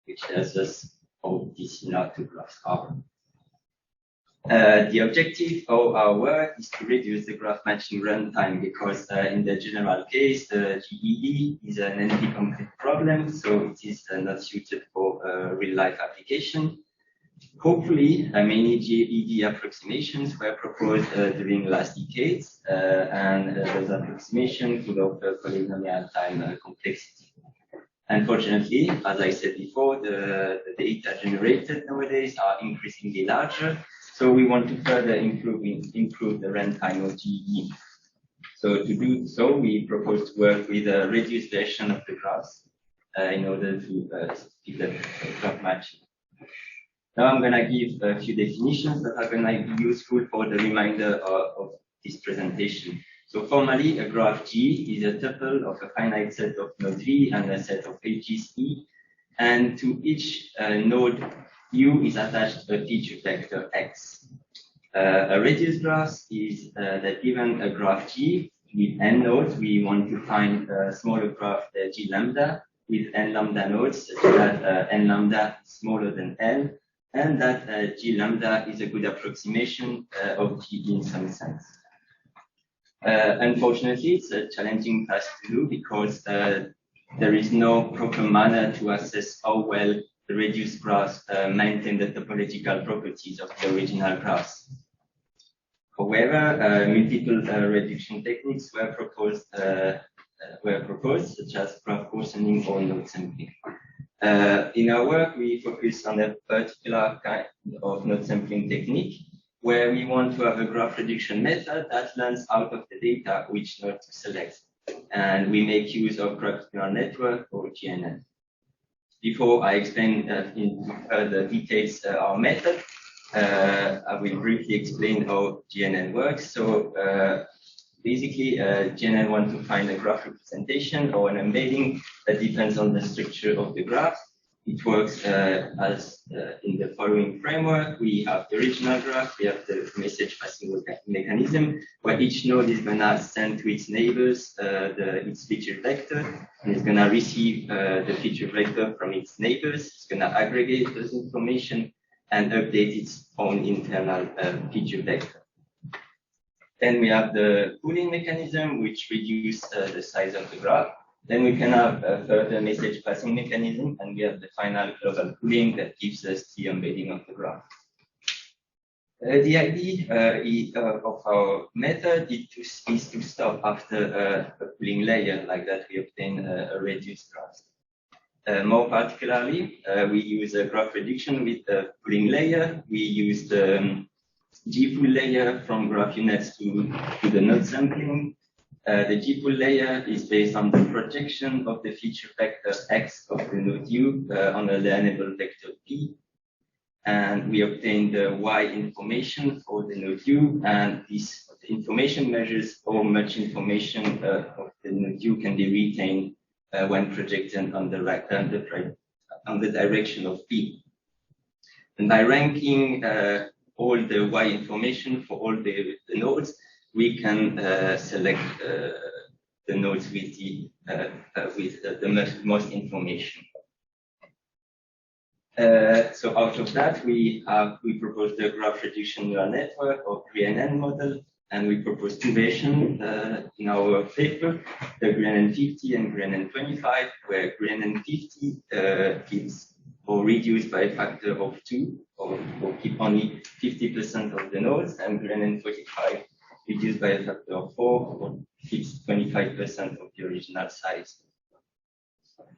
which tells us how these similar two graphs are. The objective of our work is to reduce the graph matching runtime because in the general case, the GED is an NP-complete problem, so it is not suited for real-life application. Hopefully, many GED approximations were proposed during last decades, and those approximations could offer polynomial time complexity. Unfortunately, as I said before, the data generated nowadays are increasingly larger, so we want to further improve the runtime of GED. So to do so, we propose to work with a reduced version of the graphs in order to speed up graph matching. Now I'm going to give a few definitions that are going to be useful for the remainder of this presentation. So formally, a graph G is a tuple of a finite set of nodes V and a set of edges E, and to each node U is attached a feature vector X. A reduced graph is that given a graph G with n nodes, we want to find a smaller graph G lambda with n lambda nodes, such that n lambda is smaller than L, and that G lambda is a good approximation of G in some sense. Unfortunately, it's a challenging task to do because there is no proper manner to assess how well the reduced graphs maintain the topological properties of the original graphs. However, multiple reduction techniques were proposed, such as graph coarsening or node sampling. In our work, we focus on a particular kind of node sampling technique, where we want to have a graph reduction method that learns out of the data which node to select. And we make use of graph neural network or GNN. Before I explain in further details our method, I will briefly explain how GNN works. So basically, GNN wants to find a graph representation or an embedding that depends on the structure of the graph. It works as in the following framework. We have the original graph, we have the message passing mechanism, where each node is going to send to its neighbors its feature vector, and it's going to receive the feature vector from its neighbors. It's going to aggregate those information and update its own internal feature vector. Then we have the pooling mechanism, which reduces the size of the graph. Then we can have a further message passing mechanism, and we have the final global pooling that gives us the embedding of the graph. The idea of our method is to stop after a pooling layer, like that we obtain a reduced graph. More particularly, we use a graph reduction with a pooling layer. We use the G-pool layer from graph units to the node sampling. The G-pool layer is based on the projection of the feature vector X of the node U on a learnable vector P. And we obtain the Y information for the node U, and this information measures how much information of the node U can be retained when projected on the direction of P. And by ranking all the Y information for all the nodes, we can select the nodes with the most information. So out of that, we propose the graph reduction neural network or GNN model, and we propose two versions in our paper, the GNN50 and GNN25, where GNN50 gives or reduced by a factor of 2, or keep only 50% of the nodes, and GNN45 reduced by a factor of 4, or keeps 25% of the original size.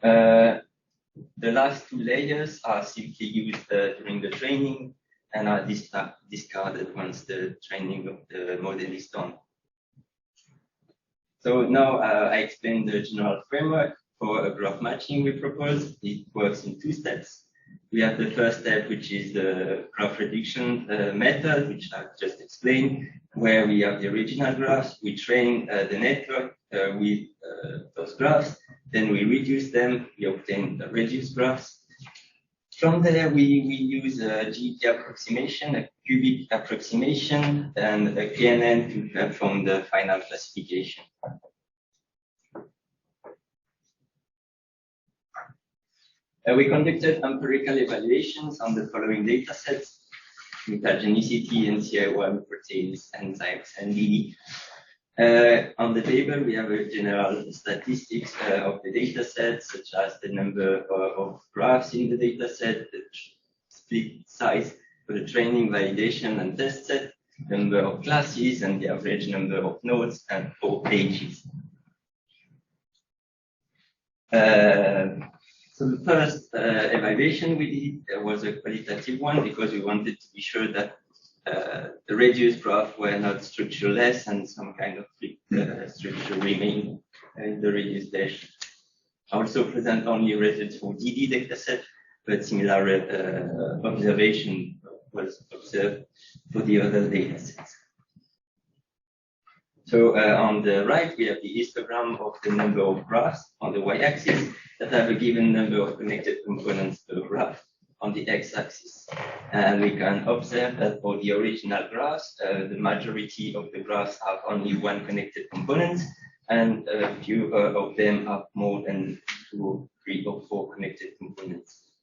The last two layers are simply used during the training and are discarded once the training of the model is done. So now I explain the general framework for a graph matching we propose. It works in two steps. We have the first step, which is the graph reduction method, which I just explained, where we have the original graphs. We train the network with those graphs. Then we reduce them. We obtain the reduced graphs. From there, we use a GED approximation, a cubic approximation, and a KNN to perform the final classification. We conducted empirical evaluations on the following data sets: mutagenicity, NCI1, proteins, enzymes, and DD. On the table, we have a general statistics of the data set, such as the number of graphs in the data set, the split size for the training, validation, and test set, number of classes, and the average number of nodes and 4 pages. So the first evaluation we did was a qualitative one, because we wanted to be sure that the reduced graphs were not structureless and some kind of structure remained in the reduced dash. I also present only results for DD dataset, but similar observation was observed for the other datasets. So on the right, we have the histogram of the number of graphs on the y-axis that have a given number of connected components per graph on the x-axis. And we can observe that for the original graphs, the majority of the graphs have only one connected component, and a few of them have more than 2, 3, or 4 connected components.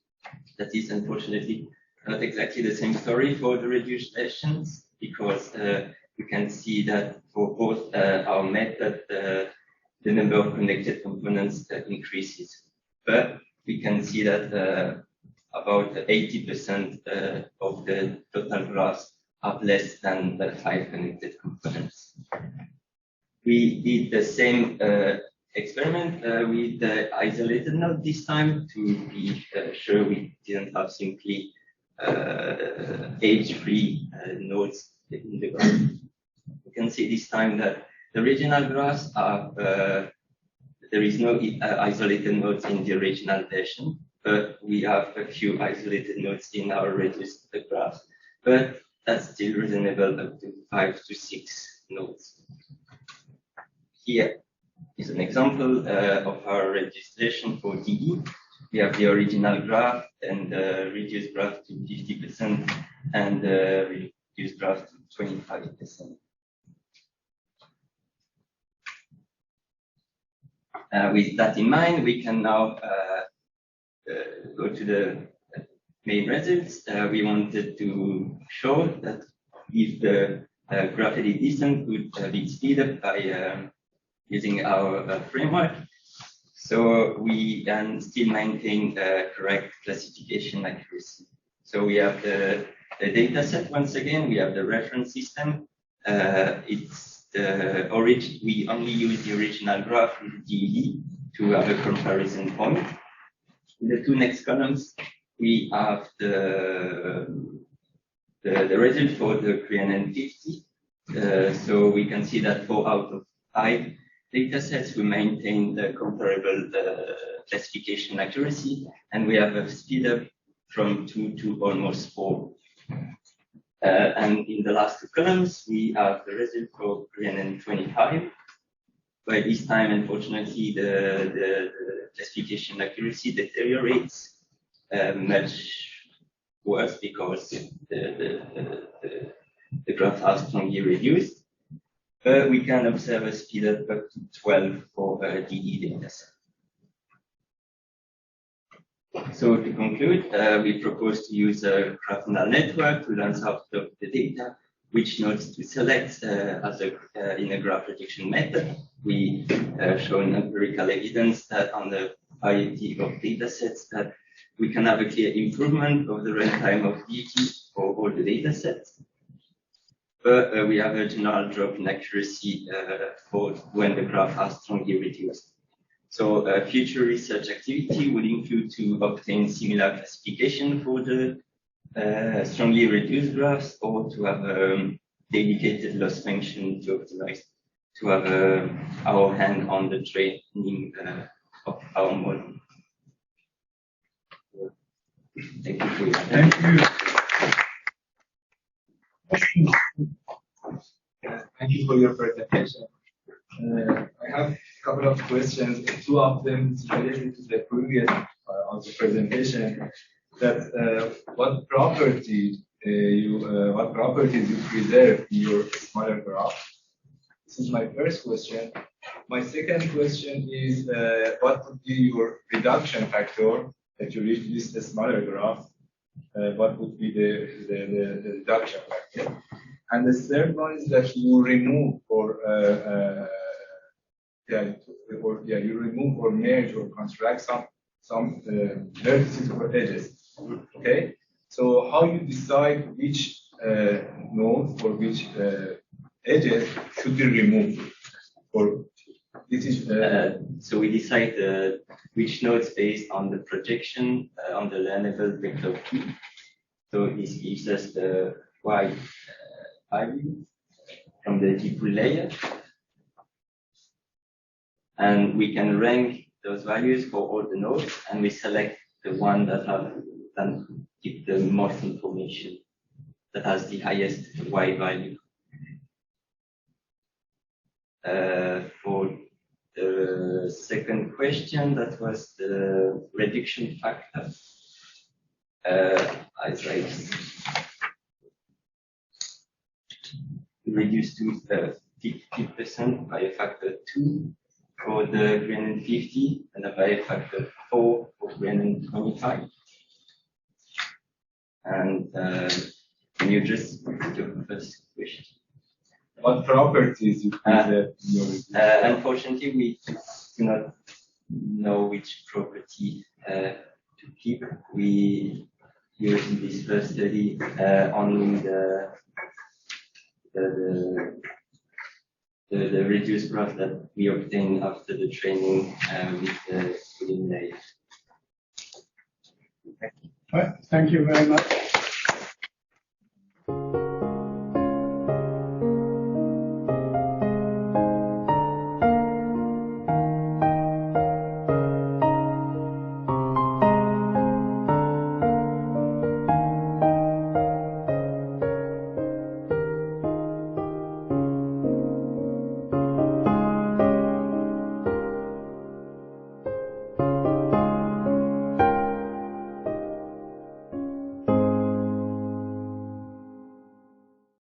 That is unfortunately not exactly the same story for the reduced versions, because we can see that for both our method, the number of connected components increases. But we can see that about 80% of the total graphs have less than 5 connected components. We did the same experiment with the isolated node this time, to be sure we didn't have simply age-free nodes in the graph. We can see this time that the original graphs are, there is no isolated nodes in the original version, but we have a few isolated nodes in our reduced graphs. But that's still reasonable, up to 5 to 6 nodes. Here is an example of our registration for DD. We have the original graph and reduced graph to 50% and reduced graph to 25%. With that in mind, we can now go to the main results. We wanted to show that if the graph edit distance could be speeded up by using our framework, so we can still maintain correct classification accuracy. So we have the data set once again. We have the reference system. It's the origin. We only use the original graph with DD to have a comparison point. In the 2 next columns, we have the result for the Korean N50. So we can see that 4 out of 5 data sets we maintain the comparable classification accuracy, and we have a speed up from 2 to almost 4. And in the last 2 columns, we have the result for Korean N25. By this time, unfortunately, the classification accuracy deteriorates much worse, because the graphs are strongly reduced. But we can observe a speed up to 12 for DD dataset. So to conclude, we propose to use a graph neural network to learn out of the data which nodes to select in a graph prediction method. We shown empirical evidence that on the variety of data sets that we can have a clear improvement of the runtime of DT for all the data sets. But we have a general drop in accuracy for when the graph are strongly reduced. So future research activity would include to obtain similar classification for the strongly reduced graphs, or to have a dedicated loss function to optimize, to have our hand on the training of our model. Thank you for your attention. Thank you. Thank you for your presentation. I have a couple of questions. 2 of them is related to the previous also presentation. That what properties you preserve in your smaller graph? This is my first question. My second question is what would be your reduction factor that you reach this smaller graph, what would be the reduction factor? And the third one is that you remove you remove or merge or construct some vertices or edges. Okay, so how you decide which nodes or which edges should be removed? Or this is so we decide which nodes based on the projection on the learnable vector P. So this gives us the Y value from the default layer, and we can rank those values for all the nodes, and we select the one that give the most information, that has the highest Y value. For the second question, that was the reduction factor. As I reduced to 50% by a factor 2 for the greater 50, and by a factor 4 for greater 25. And can you just repeat your first question? What properties you unfortunately, we do not know which property to keep. We use in this first study only the reduced graph that we obtain after the training with the layer. Thank you very much.